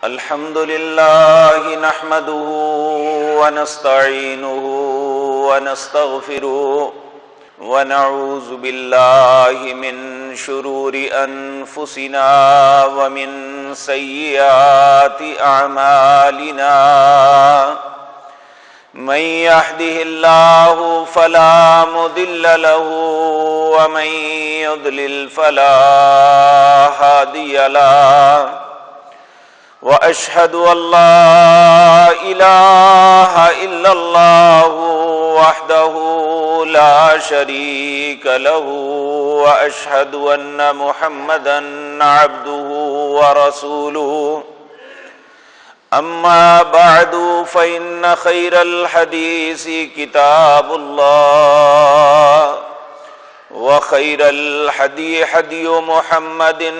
الحمد لله نحمده ونستعينه ونستغفره ونعوذ بالله من شرور أنفسنا ومن سيئات أعمالنا من يهده الله فلا مضل له ومن يضلل فلا هادي له وأشهد أن لا إله إلا الله وحده لا شريك له وأشهد أن محمدًا عبده ورسوله أما بعد فإن خير الحديث كتاب الله وخير الهدي هدي محمد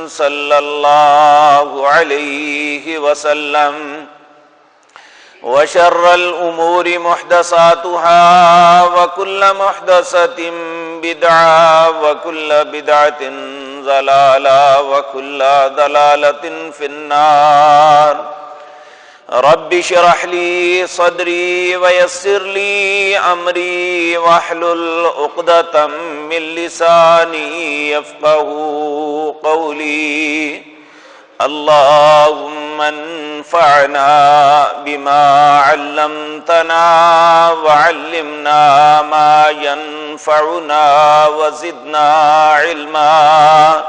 صلى الله عليه وسلم وشر الأمور محدثاتها وكل محدثة بدعة وكل بدعة ضلالة وكل ضلالة في النار رب اشرح لي صدري ويسر لي أمري واحلل عقدة من لساني يفقهوا قولي اللهم انفعنا بما علمتنا وعلمنا ما ينفعنا وزدنا علما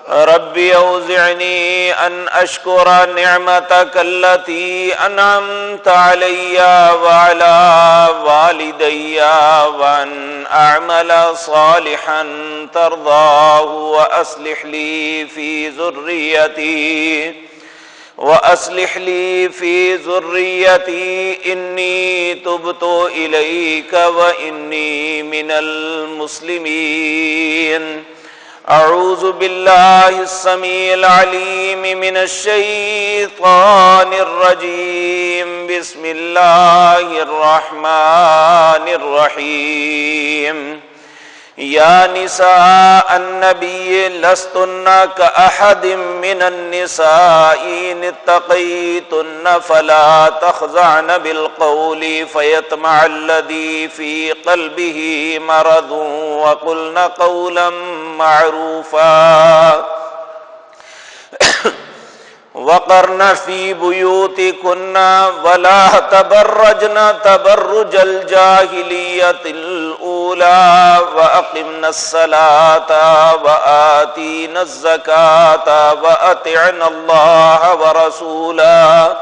رب أوزعني أن أشكر نعمتك التي أنعمت علي وعلى والدي وأن أعمل صالحا ترضاه وأصلح لي في ذريتي إني تبت إليك وإني من المسلمين أعوذ بالله السميع العليم من الشيطان الرجيم بسم الله الرحمن الرحيم يا نساء النبي لستن كأحد من النساء إن اتقيتن فلا تخضعن بالقول فيطمع الذي في قلبه مرض وقلن قولا معروفا وقرن في بيوتكن ولا تبرجن تبرج الجاهلية الأولى وأقمنا الصلاة وآتينا الزكاة وأطعنا الله ورسوله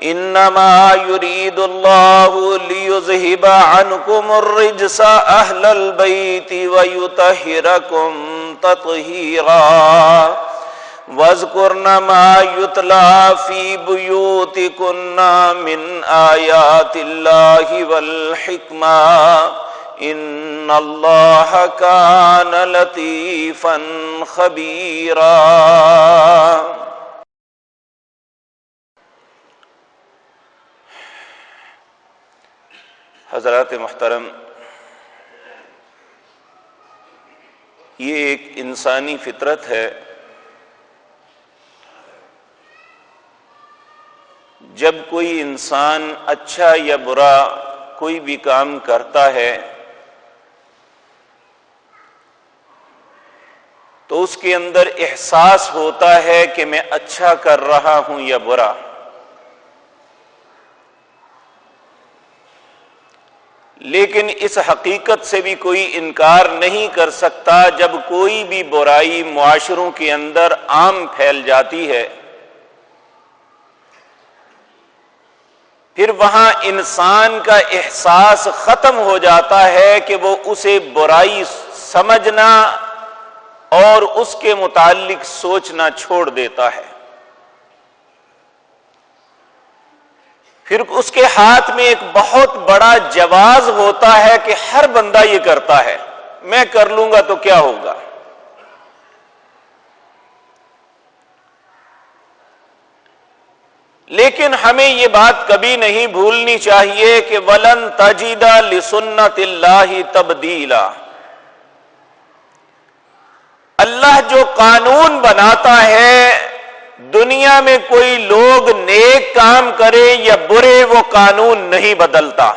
إنما يريد الله ليذهب عنكم الرجس أهل البيت ويطهركم تطهيرا واذكرن ما يتلى في بيوتكن من آيات الله والحكمة إن الله كان لطيفا خبيرا. حضرات محترم، یہ ایک انسانی فطرت ہے، جب کوئی انسان اچھا یا برا کوئی بھی کام کرتا ہے تو اس کے اندر احساس ہوتا ہے کہ میں اچھا کر رہا ہوں یا برا. لیکن اس حقیقت سے بھی کوئی انکار نہیں کر سکتا جب کوئی بھی برائی معاشروں کے اندر عام پھیل جاتی ہے پھر وہاں انسان کا احساس ختم ہو جاتا ہے کہ وہ اسے برائی سمجھنا اور اس کے متعلق سوچنا چھوڑ دیتا ہے. پھر اس کے ہاتھ میں ایک بہت بڑا جواز ہوتا ہے کہ ہر بندہ یہ کرتا ہے، میں کر لوں گا تو کیا ہوگا. لیکن ہمیں یہ بات کبھی نہیں بھولنی چاہیے کہ وَلَن تَجِدَ لِسُنَّتِ اللَّهِ تَبْدِيلًا، اللہ جو قانون بناتا ہے دنیا میں کوئی لوگ نیک کام کرے یا برے وہ قانون نہیں بدلتا.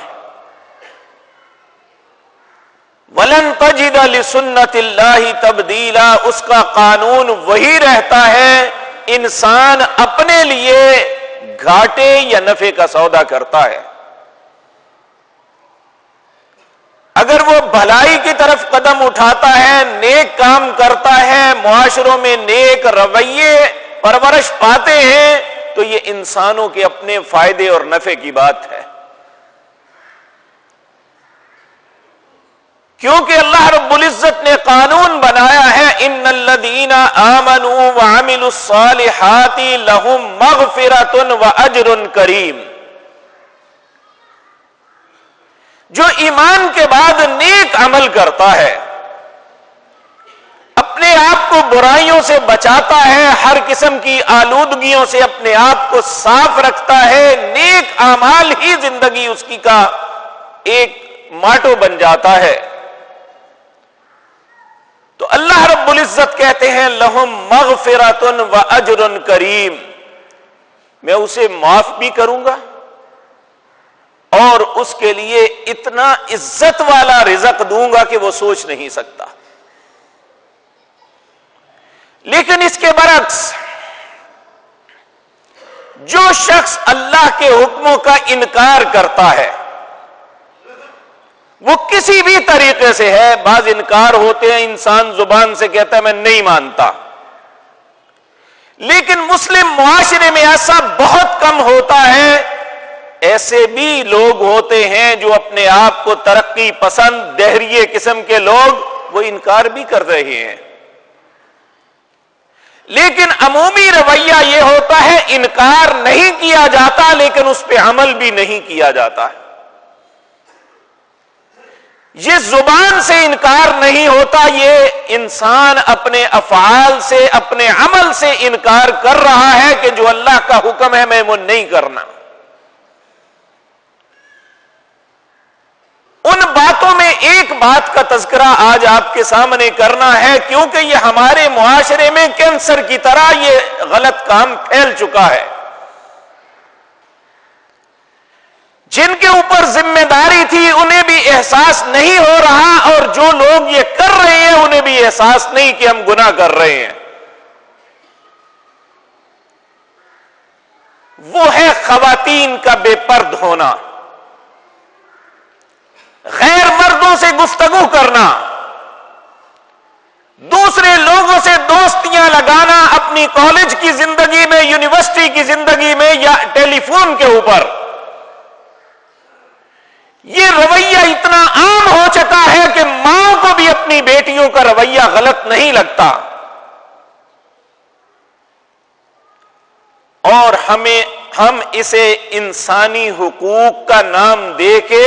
وَلَن تَجِدَ لِسُنَّةِ اللَّهِ تَبْدِيلًا، اس کا قانون وہی رہتا ہے. انسان اپنے لیے گھاٹے یا نفع کا سودا کرتا ہے. اگر وہ بھلائی کی طرف قدم اٹھاتا ہے، نیک کام کرتا ہے، معاشروں میں نیک رویے پرورش پاتے ہیں، تو یہ انسانوں کے اپنے فائدے اور نفع کی بات ہے. کیونکہ اللہ رب العزت نے قانون بنایا ہے، ان الذین آمنوا وعملوا الصالحات لهم مغفرۃ واجر کریم. جو ایمان کے بعد نیک عمل کرتا ہے، اپنے آپ کو برائیوں سے بچاتا ہے، ہر قسم کی آلودگیوں سے اپنے آپ کو صاف رکھتا ہے، نیک اعمال ہی زندگی اس کی کا ایک ماٹو بن جاتا ہے، تو اللہ رب العزت کہتے ہیں لہم مغفرۃ واجر کریم، میں اسے معاف بھی کروں گا اور اس کے لیے اتنا عزت والا رزق دوں گا کہ وہ سوچ نہیں سکتا. لیکن اس کے برعکس جو شخص اللہ کے حکموں کا انکار کرتا ہے، وہ کسی بھی طریقے سے ہے، بعض انکار ہوتے ہیں انسان زبان سے کہتا ہے میں نہیں مانتا، لیکن مسلم معاشرے میں ایسا بہت کم ہوتا ہے. ایسے بھی لوگ ہوتے ہیں جو اپنے آپ کو ترقی پسند دہریے قسم کے لوگ، وہ انکار بھی کر رہے ہیں، لیکن عمومی رویہ یہ ہوتا ہے انکار نہیں کیا جاتا لیکن اس پہ عمل بھی نہیں کیا جاتا ہے. یہ زبان سے انکار نہیں ہوتا، یہ انسان اپنے افعال سے اپنے عمل سے انکار کر رہا ہے کہ جو اللہ کا حکم ہے میں وہ نہیں کرنا. ان باتوں میں ایک بات کا تذکرہ آج آپ کے سامنے کرنا ہے، کیونکہ یہ ہمارے معاشرے میں کینسر کی طرح یہ غلط کام پھیل چکا ہے. جن کے اوپر ذمہ داری تھی انہیں بھی احساس نہیں ہو رہا، اور جو لوگ یہ کر رہے ہیں انہیں بھی احساس نہیں کہ ہم گناہ کر رہے ہیں. وہ ہے خواتین کا بے پرد ہونا، غیر مردوں سے گفتگو کرنا، دوسرے لوگوں سے دوستیاں لگانا اپنی کالج کی زندگی میں، یونیورسٹی کی زندگی میں یا ٹیلی فون کے اوپر. یہ رویہ اتنا عام ہو چکا ہے کہ ماں کو بھی اپنی بیٹیوں کا رویہ غلط نہیں لگتا، اور ہم اسے انسانی حقوق کا نام دے کے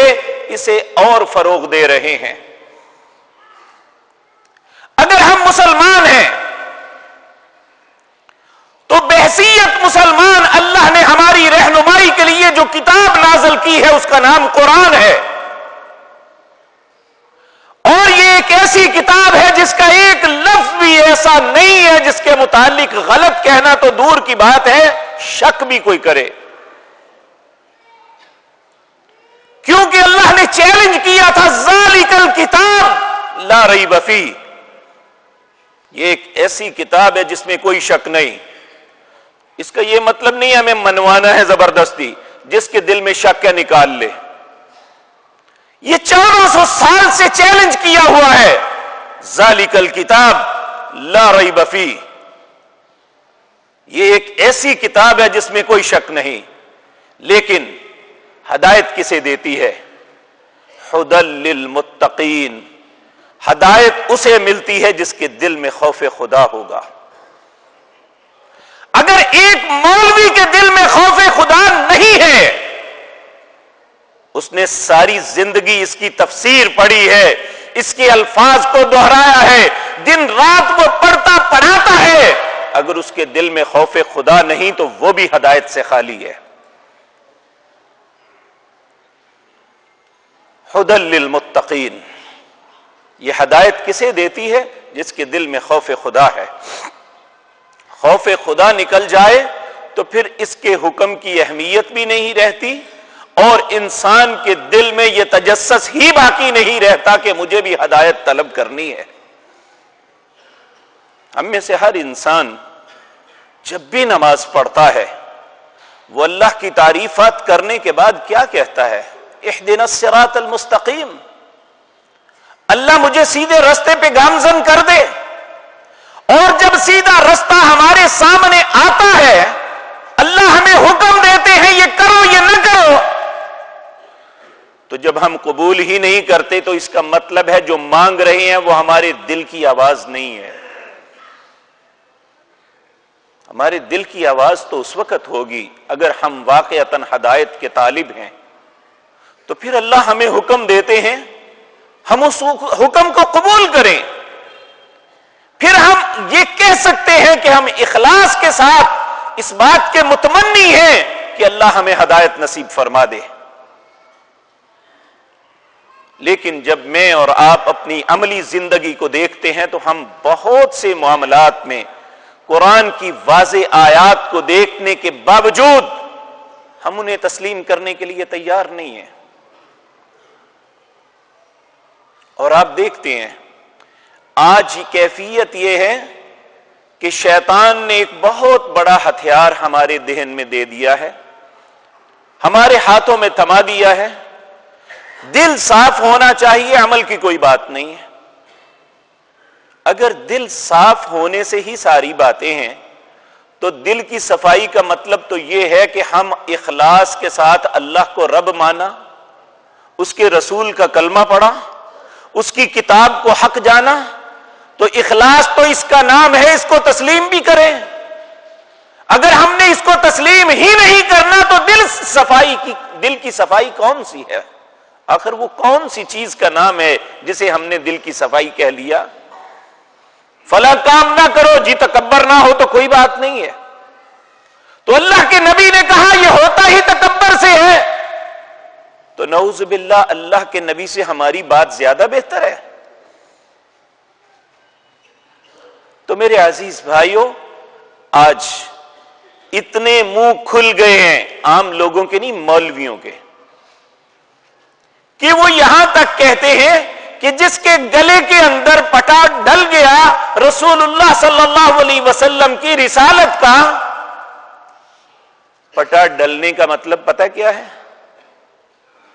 اسے اور فروغ دے رہے ہیں. اگر ہم مسلمان ہیں تو بحیثیت مسلمان اللہ نے ہماری رہنمائی کے لیے جو کتاب نازل کی ہے اس کا نام قرآن ہے، اور یہ ایک ایسی کتاب ہے جس کا ایک لفظ بھی ایسا نہیں ہے جس کے متعلق غلط کہنا تو دور کی بات ہے شک بھی کوئی کرے. کیونکہ اللہ نے چیلنج کیا تھا ذالک الکتاب لا ریب فیہ، یہ ایک ایسی کتاب ہے جس میں کوئی شک نہیں. اس کا یہ مطلب نہیں ہمیں منوانا ہے زبردستی، جس کے دل میں شک ہے نکال لے. یہ 1400 سال سے چیلنج کیا ہوا ہے، ذالک الکتاب لا ریب فیہ، یہ ایک ایسی کتاب ہے جس میں کوئی شک نہیں. لیکن ہدایت کسے دیتی ہے؟ ھدی للمتقین، ہدایت اسے ملتی ہے جس کے دل میں خوف خدا ہوگا. اگر ایک مولوی کے دل میں خوف خدا نہیں ہے، اس نے ساری زندگی اس کی تفسیر پڑھی ہے، اس کے الفاظ کو دہرایا ہے، دن رات وہ پڑھتا پڑھاتا ہے، اگر اس کے دل میں خوف خدا نہیں تو وہ بھی ہدایت سے خالی ہے. ھدی للمتقین، یہ ہدایت کسے دیتی ہے؟ جس کے دل میں خوف خدا ہے. خوف خدا نکل جائے تو پھر اس کے حکم کی اہمیت بھی نہیں رہتی اور انسان کے دل میں یہ تجسس ہی باقی نہیں رہتا کہ مجھے بھی ہدایت طلب کرنی ہے۔ ہم میں سے ہر انسان جب بھی نماز پڑھتا ہے وہ اللہ کی تعریفات کرنے کے بعد کیا کہتا ہے؟ اہدنا الصراط المستقیم، اللہ مجھے سیدھے رستے پہ گامزن کر دے۔ اور جب سیدھا رستہ ہمارے سامنے آتا ہے، اللہ ہمیں حکم دیتے ہیں یہ کرو یہ نہ کرو، تو جب ہم قبول ہی نہیں کرتے تو اس کا مطلب ہے جو مانگ رہے ہیں وہ ہمارے دل کی آواز نہیں ہے۔ ہمارے دل کی آواز تو اس وقت ہوگی اگر ہم واقعتاً ہدایت کے طالب ہیں، تو پھر اللہ ہمیں حکم دیتے ہیں ہم اس حکم کو قبول کریں۔ پھر ہم یہ کہہ سکتے ہیں کہ ہم اخلاص کے ساتھ اس بات کے متمنی ہیں کہ اللہ ہمیں ہدایت نصیب فرما دے۔ لیکن جب میں اور آپ اپنی عملی زندگی کو دیکھتے ہیں تو ہم بہت سے معاملات میں قرآن کی واضح آیات کو دیکھنے کے باوجود ہم انہیں تسلیم کرنے کے لیے تیار نہیں ہیں۔ اور آپ دیکھتے ہیں آج کیفیت یہ ہے کہ شیطان نے ایک بہت بڑا ہتھیار ہمارے ذہن میں دے دیا ہے، ہمارے ہاتھوں میں تھما دیا ہے۔ دل صاف ہونا چاہیے، عمل کی کوئی بات نہیں ہے۔ اگر دل صاف ہونے سے ہی ساری باتیں ہیں تو دل کی صفائی کا مطلب تو یہ ہے کہ ہم اخلاص کے ساتھ اللہ کو رب مانا، اس کے رسول کا کلمہ پڑھا، اس کی کتاب کو حق جانا، تو اخلاص تو اس کا نام ہے، اس کو تسلیم بھی کریں۔ اگر ہم نے اس کو تسلیم ہی نہیں کرنا تو دل کی صفائی کون سی ہے؟ آخر وہ کون سی چیز کا نام ہے جسے ہم نے دل کی صفائی کہہ لیا؟ فلا کام نہ کرو جی تکبر نہ ہو تو کوئی بات نہیں ہے۔ تو اللہ کے نبی نے کہا یہ ہوتا ہی تکبر سے ہے، تو نعوذ باللہ اللہ کے نبی سے ہماری بات زیادہ بہتر ہے۔ تو میرے عزیز بھائیوں، آج اتنے منہ کھل گئے ہیں عام لوگوں کے نہیں، مولویوں کے، کہ وہ یہاں تک کہتے ہیں کہ جس کے گلے کے اندر پٹا ڈل گیا رسول اللہ صلی اللہ علیہ وسلم کی رسالت کا، پٹا ڈلنے کا مطلب پتہ کیا ہے؟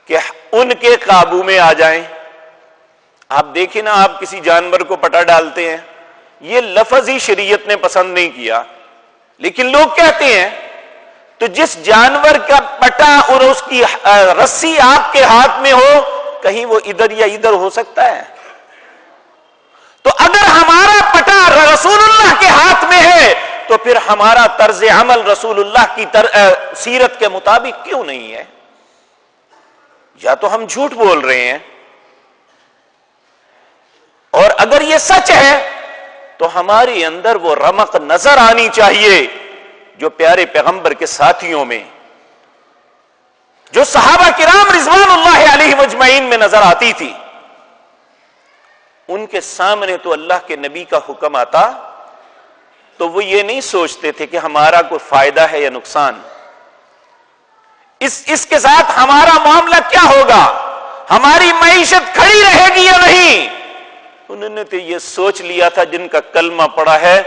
کہ ان کے قابو میں آ جائیں۔ آپ دیکھیں نا، آپ کسی جانور کو پٹا ڈالتے ہیں، یہ لفظ ہی شریعت نے پسند نہیں کیا، لیکن لوگ کہتے ہیں تو جس جانور کا پٹا اور اس کی رسی آپ کے ہاتھ میں ہو، کہیں وہ ادھر یا ادھر ہو سکتا ہے؟ تو اگر ہمارا پٹا رسول اللہ کے ہاتھ میں ہے تو پھر ہمارا طرز عمل رسول اللہ کی سیرت کے مطابق کیوں نہیں ہے؟ یا تو ہم جھوٹ بول رہے ہیں، اور اگر یہ سچ ہے تو ہمارے اندر وہ رمق نظر آنی چاہیے جو پیارے پیغمبر کے ساتھیوں میں، جو صحابہ کرام رضوان اللہ علیہ مجمعین میں نظر آتی تھی۔ ان کے سامنے تو اللہ کے نبی کا حکم آتا تو وہ یہ نہیں سوچتے تھے کہ ہمارا کوئی فائدہ ہے یا نقصان، اس کے ساتھ ہمارا معاملہ کیا ہوگا، ہماری معیشت کھڑی رہے گی یا نہیں۔ انہوں نے تو یہ سوچ لیا تھا جن کا کلمہ پڑا ہے،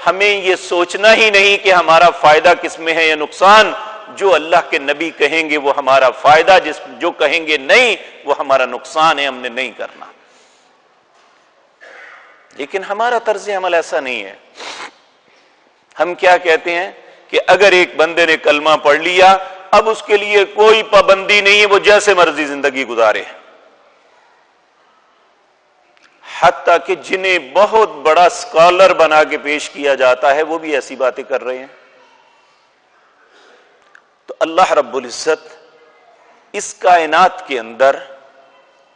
ہمیں یہ سوچنا ہی نہیں کہ ہمارا فائدہ کس میں ہے یا نقصان، جو اللہ کے نبی کہیں گے وہ ہمارا فائدہ، جو کہیں گے نہیں وہ ہمارا نقصان ہے، ہم نے نہیں کرنا۔ لیکن ہمارا طرز عمل ایسا نہیں ہے۔ ہم کیا کہتے ہیں کہ اگر ایک بندے نے کلمہ پڑھ لیا اب اس کے لیے کوئی پابندی نہیں ہے، وہ جیسے مرضی زندگی گزارے۔ حتیٰ کہ جنہیں بہت بڑا اسکالر بنا کے پیش کیا جاتا ہے وہ بھی ایسی باتیں کر رہے ہیں۔ تو اللہ رب العزت اس کائنات کے اندر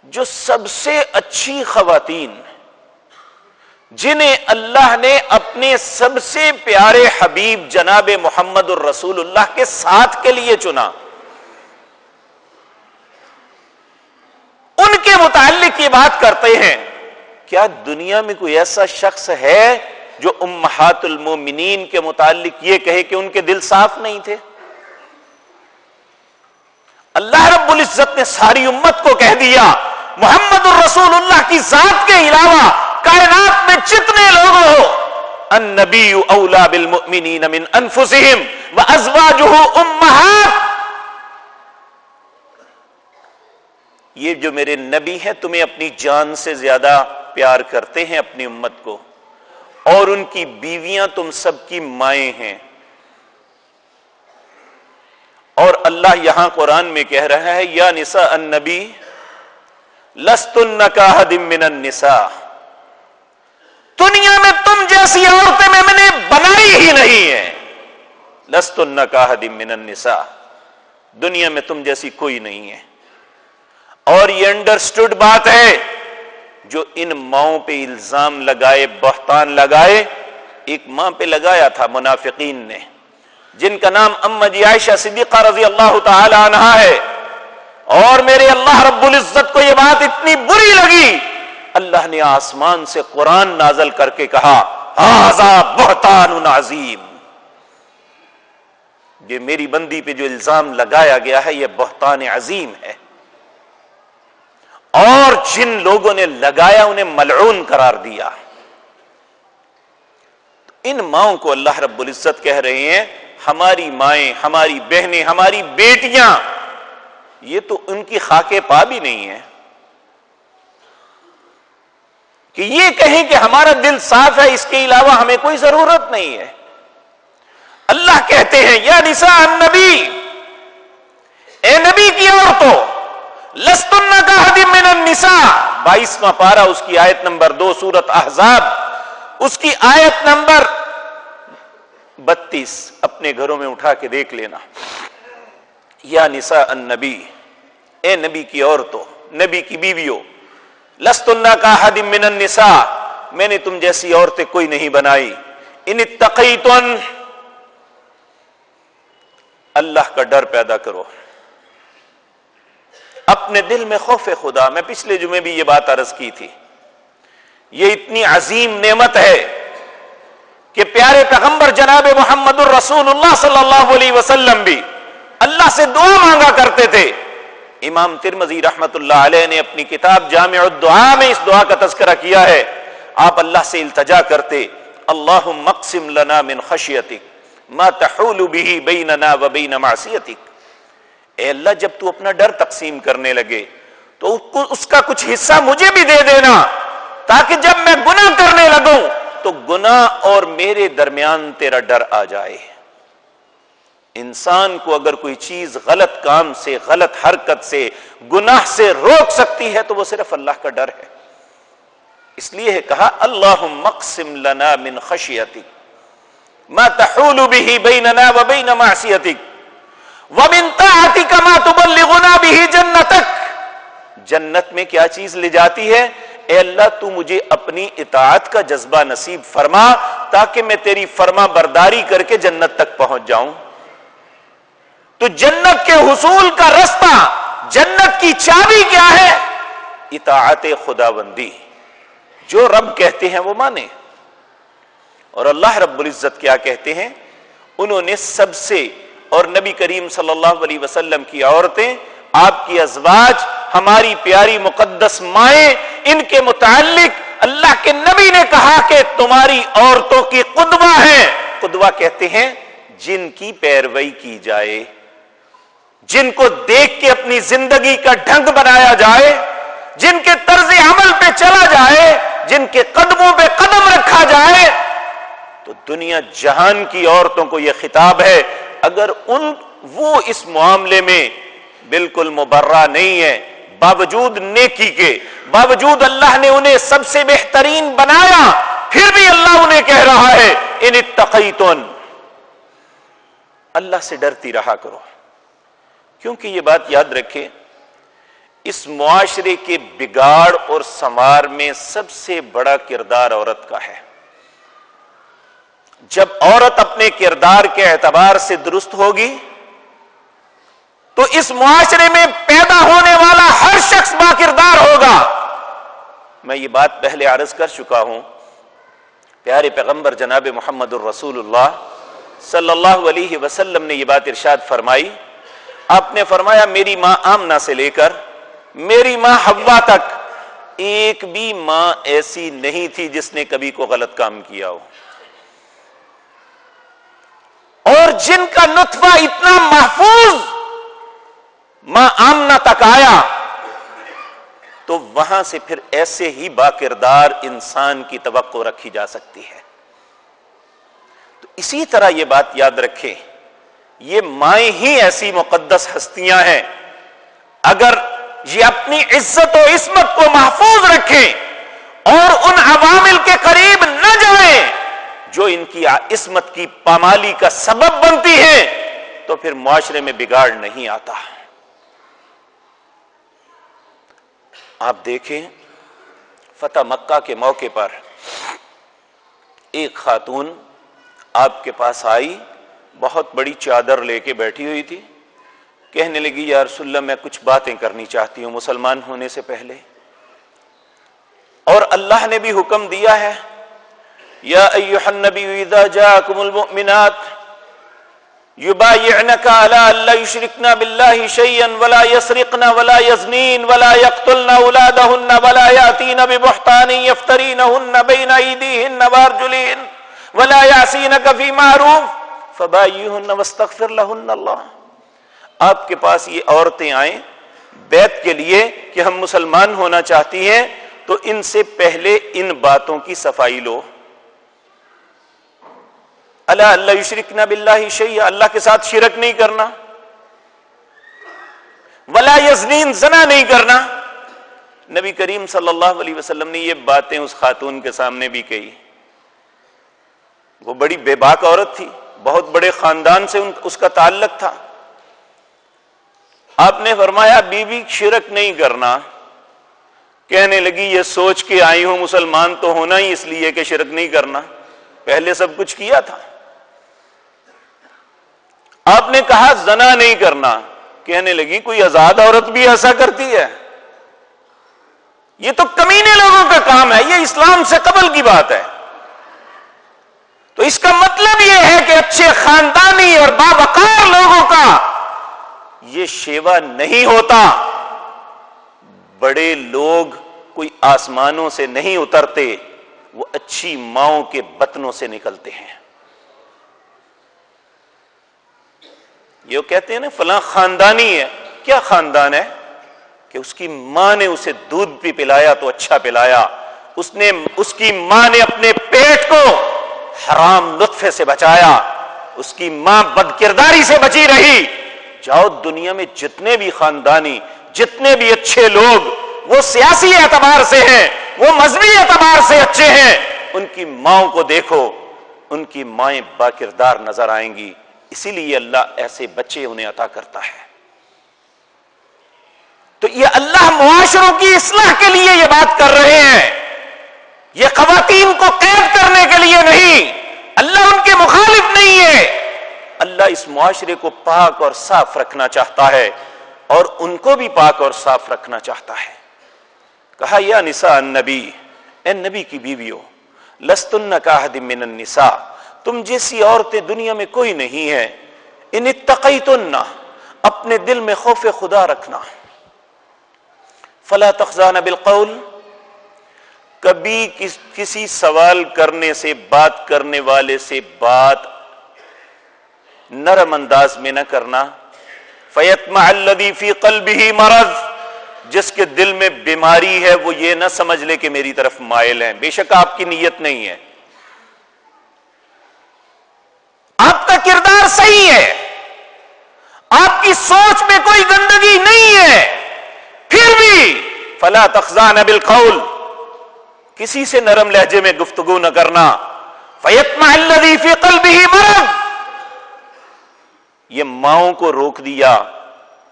جو سب سے اچھی خواتین، جنہیں اللہ نے اپنے سب سے پیارے حبیب جناب محمد الرسول اللہ کے ساتھ کے لیے چنا، ان کے متعلق یہ بات کرتے ہیں، کیا دنیا میں کوئی ایسا شخص ہے جو امہات المومنین کے متعلق یہ کہے کہ ان کے دل صاف نہیں تھے؟ اللہ رب العزت نے ساری امت کو کہہ دیا محمد الرسول اللہ کی ذات کے علاوہ کائنات میں جتنے لوگ ہو، النبی اولا بالمؤمنین من انفسہم وازواجہ امہات، یہ جو میرے نبی ہیں تمہیں اپنی جان سے زیادہ پیار کرتے ہیں اپنی امت کو، اور ان کی بیویاں تم سب کی مائیں ہیں۔ اور اللہ یہاں قرآن میں کہہ رہا ہے یا نساء النبی لستن کاحد من النساء، دنیا میں تم جیسی عورتیں میں نے بنائی ہی نہیں ہے، لستن کاحد من النساء، دنیا میں تم جیسی کوئی نہیں ہے۔ اور یہ انڈرسٹوڈ بات ہے، جو ان ماؤں پہ الزام لگائے، بہتان لگائے، ایک ماں پہ لگایا تھا منافقین نے، جن کا نام ام جی عائشہ صدیقہ رضی اللہ تعالی عنہا ہے، اور میرے اللہ رب العزت کو یہ بات اتنی بری لگی، اللہ نے آسمان سے قرآن نازل کر کے کہا ھذا بہتان عظیم، یہ میری بندی پہ جو الزام لگایا گیا ہے یہ بہتان عظیم ہے، اور جن لوگوں نے لگایا انہیں ملعون قرار دیا۔ ان ماؤں کو اللہ رب العزت کہہ رہے ہیں ہماری مائیں، ہماری بہنیں، ہماری بیٹیاں، یہ تو ان کی خاک پا بھی نہیں ہے کہ یہ کہیں کہ ہمارا دل صاف ہے، اس کے علاوہ ہمیں کوئی ضرورت نہیں ہے۔ اللہ کہتے ہیں یا نساء النبی، اے نبی کی عورتوں، لستن کاحد من النساء، 22واں پارہ اس کی آیت نمبر 2 سورۃ احزاب، اس کی آیت نمبر 32 اپنے گھروں میں اٹھا کے دیکھ لینا۔ یا نساء النبی، اے نبی کی عورتوں، نبی کی بیویوں، لستن کاحد من النساء، میں نے تم جیسی عورتیں کوئی نہیں بنائی، ان اتقیتن، اللہ کا ڈر پیدا کرو، اپنے دل میں خوف خدا۔ میں پچھلے جمعے بھی یہ بات عرض کی تھی، یہ اتنی عظیم نعمت ہے کہ پیارے پیغمبر جناب محمد الرسول اللہ صلی اللہ علیہ وسلم بھی اللہ سے دعا مانگا کرتے تھے۔ امام ترمذی رحمت اللہ علیہ نے اپنی کتاب جامع الدعاء میں اس دعا کا تذکرہ کیا ہے۔ آپ اللہ سے التجا کرتے، اللہم اقسم لنا من خشیتک ما تحول به بیننا وبین معصیتک، اے اللہ جب تو اپنا ڈر تقسیم کرنے لگے تو اس کا کچھ حصہ مجھے بھی دے دینا، تاکہ جب میں گناہ کرنے لگوں تو گناہ اور میرے درمیان تیرا ڈر آ جائے۔ انسان کو اگر کوئی چیز غلط کام سے، غلط حرکت سے، گناہ سے روک سکتی ہے تو وہ صرف اللہ کا ڈر ہے۔ اس لیے ہے کہا اللہم اقسم لنا من خشیتک ما تحول به بیننا وبین معصیتک وَمِن طَاعَتِكَ مَا تُبَلِّغُنَا بِهِ جَنَّتَكَ، جنت میں کیا چیز لے جاتی ہے؟ اے اللہ تو مجھے اپنی اطاعت کا جذبہ نصیب فرما تاکہ میں تیری فرما برداری کر کے جنت تک پہنچ جاؤں۔ تو جنت کے حصول کا رستہ، جنت کی چابی کیا ہے؟ اطاعت خداوندی، جو رب کہتے ہیں وہ مانے۔ اور اللہ رب العزت کیا کہتے ہیں؟ انہوں نے سب سے، اور نبی کریم صلی اللہ علیہ وسلم کی عورتیں، آپ کی ازواج، ہماری پیاری مقدس مائیں، ان کے متعلق اللہ کے نبی نے کہا کہ تمہاری عورتوں کی قدوہ ہیں۔ قدوہ کہتے ہیں جن کی پیروی کی جائے، جن کو دیکھ کے اپنی زندگی کا ڈھنگ بنایا جائے، جن کے طرز عمل پہ چلا جائے، جن کے قدموں پہ قدم رکھا جائے۔ تو دنیا جہان کی عورتوں کو یہ خطاب ہے، اگر وہ اس معاملے میں بالکل مبرہ نہیں ہے، باوجود نیکی کے، باوجود اللہ نے انہیں سب سے بہترین بنایا، پھر بھی اللہ انہیں کہہ رہا ہے ان اتقیتن، اللہ سے ڈرتی رہا کرو۔ کیونکہ یہ بات یاد رکھے، اس معاشرے کے بگاڑ اور سنوار میں سب سے بڑا کردار عورت کا ہے۔ جب عورت اپنے کردار کے اعتبار سے درست ہوگی تو اس معاشرے میں پیدا ہونے والا ہر شخص با کردار ہوگا۔ میں یہ بات پہلے عرض کر چکا ہوں، پیارے پیغمبر جناب محمد الرسول اللہ صلی اللہ علیہ وسلم نے یہ بات ارشاد فرمائی. آپ نے فرمایا میری ماں آمنہ سے لے کر میری ماں حوا تک ایک بھی ماں ایسی نہیں تھی جس نے کبھی کو غلط کام کیا ہو, اور جن کا نطفہ اتنا محفوظ ماں آمنہ تک آیا تو وہاں سے پھر ایسے ہی باکردار انسان کی توقع رکھی جا سکتی ہے. تو اسی طرح یہ بات یاد رکھیں, یہ مائیں ہی ایسی مقدس ہستیاں ہیں, اگر یہ اپنی عزت و عصمت کو محفوظ رکھیں اور ان عوامل کے قریب نہ جائیں جو ان کی عصمت کی پامالی کا سبب بنتی ہیں, تو پھر معاشرے میں بگاڑ نہیں آتا. آپ دیکھیں فتح مکہ کے موقع پر ایک خاتون آپ کے پاس آئی, بہت بڑی چادر لے کے بیٹھی ہوئی تھی, کہنے لگی یا رسول اللہ میں کچھ باتیں کرنی چاہتی ہوں مسلمان ہونے سے پہلے, اور اللہ نے بھی حکم دیا ہے یا ایھا النبی اذا جاءکم المؤمنات یبایعنک علی الا یشرکن باللہ شیئا ولا یسرقن ولا یزنین ولا یقتلن اولادہن ولا یاتین ببہتان یفترینہن بین ایدیہن وارجلہن ولا یعصینک فی معروف فبایعہن واستغفر لہن اللہ. آپ کے پاس یہ عورتیں آئیں بیعت کے لیے کہ ہم مسلمان ہونا چاہتی ہیں, تو ان سے پہلے ان باتوں کی صفائی لو. الا اللہ یشرکن باللہ شیئا, اللہ کے ساتھ شرک نہیں کرنا, ولا یزنین, زنا نہیں کرنا. نبی کریم صلی اللہ علیہ وسلم نے یہ باتیں اس خاتون کے سامنے بھی کہی. وہ بڑی بے باک عورت تھی, بہت بڑے خاندان سے اس کا تعلق تھا. آپ نے فرمایا بیوی شرک نہیں کرنا. کہنے لگی یہ سوچ کے آئی ہوں مسلمان تو ہونا ہی اس لیے کہ شرک نہیں کرنا, پہلے سب کچھ کیا تھا. آپ نے کہا زنا نہیں کرنا. کہنے لگی کوئی آزاد عورت بھی ایسا کرتی ہے؟ یہ تو کمینے لوگوں کا کام ہے, یہ اسلام سے قبل کی بات ہے. تو اس کا مطلب یہ ہے کہ اچھے خاندانی اور باوقار لوگوں کا یہ شیوا نہیں ہوتا. بڑے لوگ کوئی آسمانوں سے نہیں اترتے, وہ اچھی ماؤں کے بطنوں سے نکلتے ہیں. یہ کہتے ہیں نا فلاں خاندانی ہے. کیا خاندان ہے کہ اس کی ماں نے اسے دودھ بھی پلایا تو اچھا پلایا, اس کی ماں نے اپنے پیٹ کو حرام نطفے سے بچایا, اس کی ماں بدکرداری سے بچی رہی. جاؤ دنیا میں جتنے بھی خاندانی, جتنے بھی اچھے لوگ, وہ سیاسی اعتبار سے ہیں, وہ مذہبی اعتبار سے اچھے ہیں, ان کی ماؤں کو دیکھو, ان کی مائیں باکردار نظر آئیں گی. اسی لیے اللہ ایسے بچے انہیں عطا کرتا ہے. تو یہ اللہ معاشروں کی اصلاح کے لیے یہ بات کر رہے ہیں, یہ خواتین کو قید کرنے کے لیے نہیں. اللہ ان کے مخالف نہیں ہے, اللہ اس معاشرے کو پاک اور صاف رکھنا چاہتا ہے, اور ان کو بھی پاک اور صاف رکھنا چاہتا ہے. کہا یا نساء النبی, اے نبی کی بیویوں, لستن کاحد من النساء, تم جیسی عورتیں دنیا میں کوئی نہیں ہے. ان اتقیتن, اپنے دل میں خوف خدا رکھنا. فلا تخضعن بالقول, کبھی کسی سوال کرنے سے, بات کرنے والے سے بات نرم انداز میں نہ کرنا. فیطمع الذی فی قلبہ مرض, جس کے دل میں بیماری ہے وہ یہ نہ سمجھ لے کہ میری طرف مائل ہیں. بے شک آپ کی نیت نہیں ہے, آپ کا کردار صحیح ہے, آپ کی سوچ میں کوئی گندگی نہیں ہے, پھر بھی فلا تخضعن بالقول, کسی سے نرم لہجے میں گفتگو نہ کرنا. فیطمع الذی فی قلبہ مرض, یہ ماؤں کو روک دیا.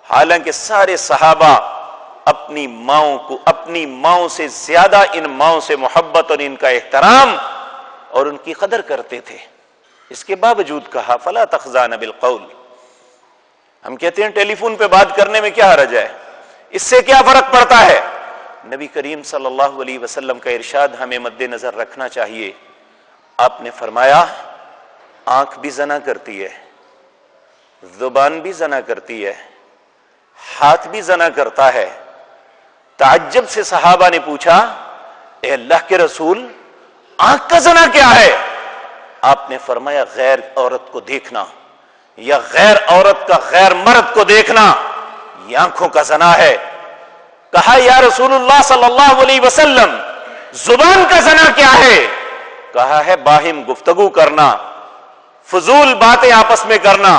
حالانکہ سارے صحابہ اپنی ماؤں کو, اپنی ماؤں سے زیادہ ان ماؤں سے محبت اور ان کا احترام اور ان کی قدر کرتے تھے. اس کے باوجود کہا فلا تخضعن بالقول. ہم کہتے ہیں ٹیلی فون پہ بات کرنے میں کیا حرج ہے, اس سے کیا فرق پڑتا ہے؟ نبی کریم صلی اللہ علیہ وسلم کا ارشاد ہمیں مد نظر رکھنا چاہیے. آپ نے فرمایا آنکھ بھی زنا کرتی ہے، زبان بھی زنا کرتی ہے، ہاتھ بھی زنا کرتا ہے۔ تعجب سے صحابہ نے پوچھا اے اللہ کے رسول آنکھ کا زنا کیا ہے؟ آپ نے فرمایا غیر عورت کو دیکھنا یا غیر عورت کا غیر مرد کو دیکھنا یہ آنکھوں کا زنا ہے۔ کہا یا رسول اللہ صلی اللہ علیہ وسلم زبان کا زنا کیا ہے؟ کہا ہے باہم گفتگو کرنا، فضول باتیں آپس میں کرنا،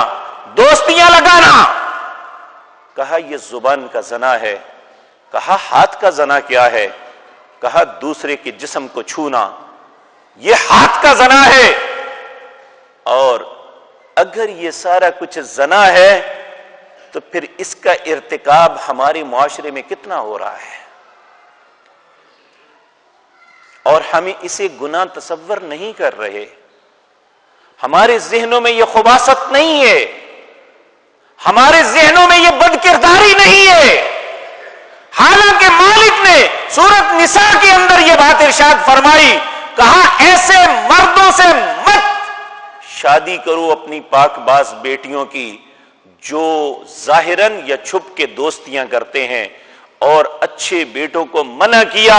دوستیاں لگانا۔ کہا یہ زبان کا زنا ہے۔ کہا ہاتھ کا زنا کیا ہے؟ کہا دوسرے کے جسم کو چھونا، یہ ہاتھ کا زنا ہے۔ اور اگر یہ سارا کچھ زنا ہے تو پھر اس کا ارتکاب ہمارے معاشرے میں کتنا ہو رہا ہے، اور ہمیں اسے گناہ تصور نہیں کر رہے، ہمارے ذہنوں میں یہ خباثت نہیں ہے، ہمارے ذہنوں میں یہ بد کرداری نہیں ہے۔ حالانکہ مالک نے سورۃ نساء کے اندر یہ بات ارشاد فرمائی، کہا ایسے مردوں سے مت شادی کرو اپنی پاک باز بیٹیوں کی جو ظاہراً یا چھپ کے دوستیاں کرتے ہیں، اور اچھے بیٹوں کو منع کیا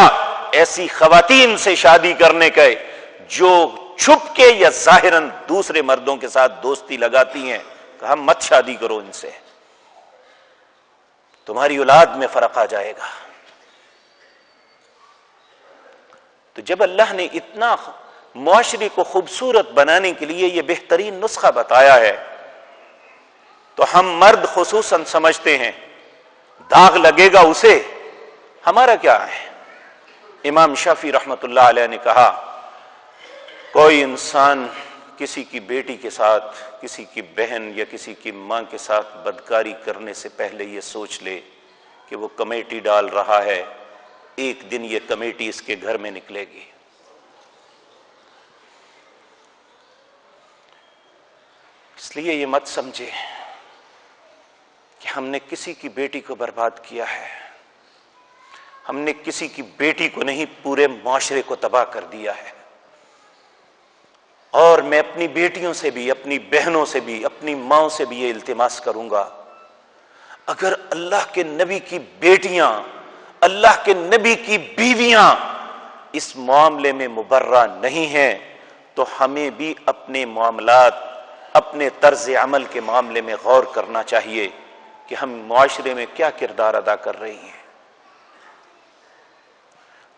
ایسی خواتین سے شادی کرنے کا جو چھپ کے یا ظاہراً دوسرے مردوں کے ساتھ دوستی لگاتی ہیں۔ کہا مت شادی کرو ان سے، تمہاری اولاد میں فرق آ جائے گا۔ تو جب اللہ نے اتنا معاشرے کو خوبصورت بنانے کے لیے یہ بہترین نسخہ بتایا ہے تو ہم مرد خصوصاً سمجھتے ہیں داغ لگے گا اسے، ہمارا کیا ہے؟ امام شافعی رحمت اللہ علیہ نے کہا کوئی انسان کسی کی بیٹی کے ساتھ، کسی کی بہن یا کسی کی ماں کے ساتھ بدکاری کرنے سے پہلے یہ سوچ لے کہ وہ کمیٹی ڈال رہا ہے، ایک دن یہ کمیٹی اس کے گھر میں نکلے گی۔ اس لیے یہ مت سمجھے کہ ہم نے کسی کی بیٹی کو برباد کیا ہے، ہم نے کسی کی بیٹی کو نہیں پورے معاشرے کو تباہ کر دیا ہے۔ اور میں اپنی بیٹیوں سے بھی، اپنی بہنوں سے بھی، اپنی ماں سے بھی یہ التماس کروں گا، اگر اللہ کے نبی کی بیٹیاں، اللہ کے نبی کی بیویاں اس معاملے میں مبرہ نہیں ہیں تو ہمیں بھی اپنے معاملات، اپنے طرز عمل کے معاملے میں غور کرنا چاہیے کہ ہم معاشرے میں کیا کردار ادا کر رہی ہیں۔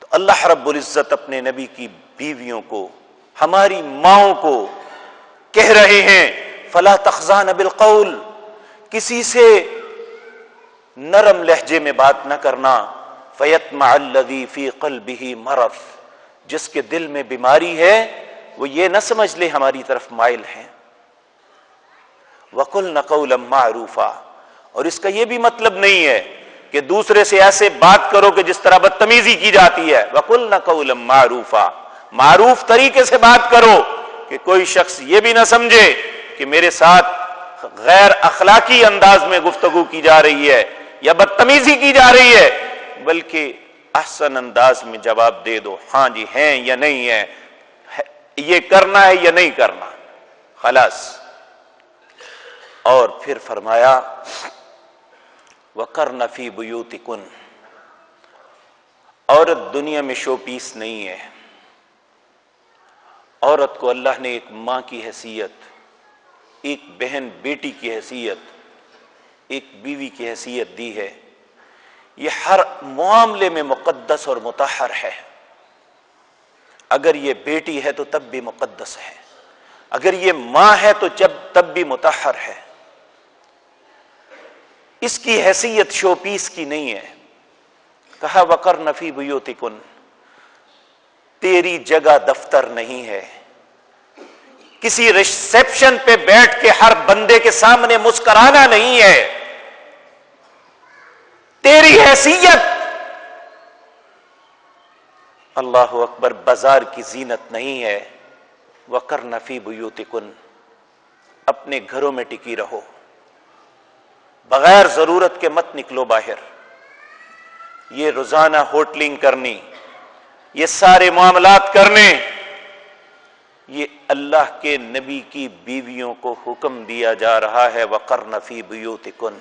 تو اللہ رب العزت اپنے نبی کی بیویوں کو، ہماری ماؤں کو کہہ رہے ہیں فلا تخضعن بالقول، کسی سے نرم لہجے میں بات نہ کرنا، فیطمع الذی فی قلبہ مرض، جس کے دل میں بیماری ہے وہ یہ نہ سمجھ لے ہماری طرف مائل ہیں۔ وقلن قولا معروفا، اور اس کا یہ بھی مطلب نہیں ہے کہ دوسرے سے ایسے بات کرو کہ جس طرح بدتمیزی کی جاتی ہے۔ وقلن قولا معروفا، معروف طریقے سے بات کرو کہ کوئی شخص یہ بھی نہ سمجھے کہ میرے ساتھ غیر اخلاقی انداز میں گفتگو کی جا رہی ہے یا بدتمیزی کی جا رہی ہے، بلکہ احسن انداز میں جواب دے دو، ہاں جی ہیں یا نہیں ہے، یہ کرنا ہے یا نہیں کرنا، خلاص۔ اور پھر فرمایا وَقَرْنَ فِي بُيُوتِكُنْ، عورت دنیا میں شو پیس نہیں ہے، عورت کو اللہ نے ایک ماں کی حیثیت، ایک بہن بیٹی کی حیثیت، ایک بیوی کی حیثیت دی ہے۔ یہ ہر معاملے میں مقدس اور مطہر ہے۔ اگر یہ بیٹی ہے تو تب بھی مقدس ہے، اگر یہ ماں ہے تو تب بھی مطہر ہے۔ اس کی حیثیت شو پیس کی نہیں ہے۔ کہا وَقَرْنَ فِي بُيُوتِكُنْ، تیری جگہ دفتر نہیں ہے، کسی ریسیپشن پہ بیٹھ کے ہر بندے کے سامنے مسکرانا نہیں ہے، تیری حیثیت اللہ اکبر بازار کی زینت نہیں ہے۔ وَقَرْنَ فِي بُيُوتِكُنْ، اپنے گھروں میں ٹکی رہو، بغیر ضرورت کے مت نکلو باہر۔ یہ روزانہ ہوٹلنگ کرنی، یہ سارے معاملات کرنے، یہ اللہ کے نبی کی بیویوں کو حکم دیا جا رہا ہے وقرن فی بیوتکن،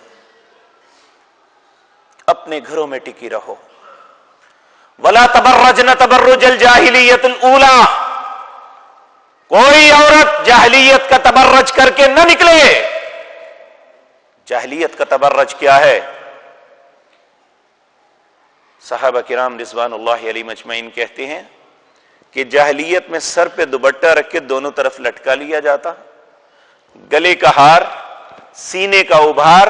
اپنے گھروں میں ٹکی رہو، ولا تبرجن تبرج الجاہلیت الاولی، کوئی عورت جاہلیت کا تبرج کر کے نہ نکلے۔ جاہلیت کا تبرج کیا ہے؟ صحابہ کرام رضوان اللہ علیہم اجمعین کہتے ہیں کہ جاہلیت میں سر پہ دوپٹہ رکھ کے دونوں طرف لٹکا لیا جاتا، گلے کا ہار، سینے کا ابھار،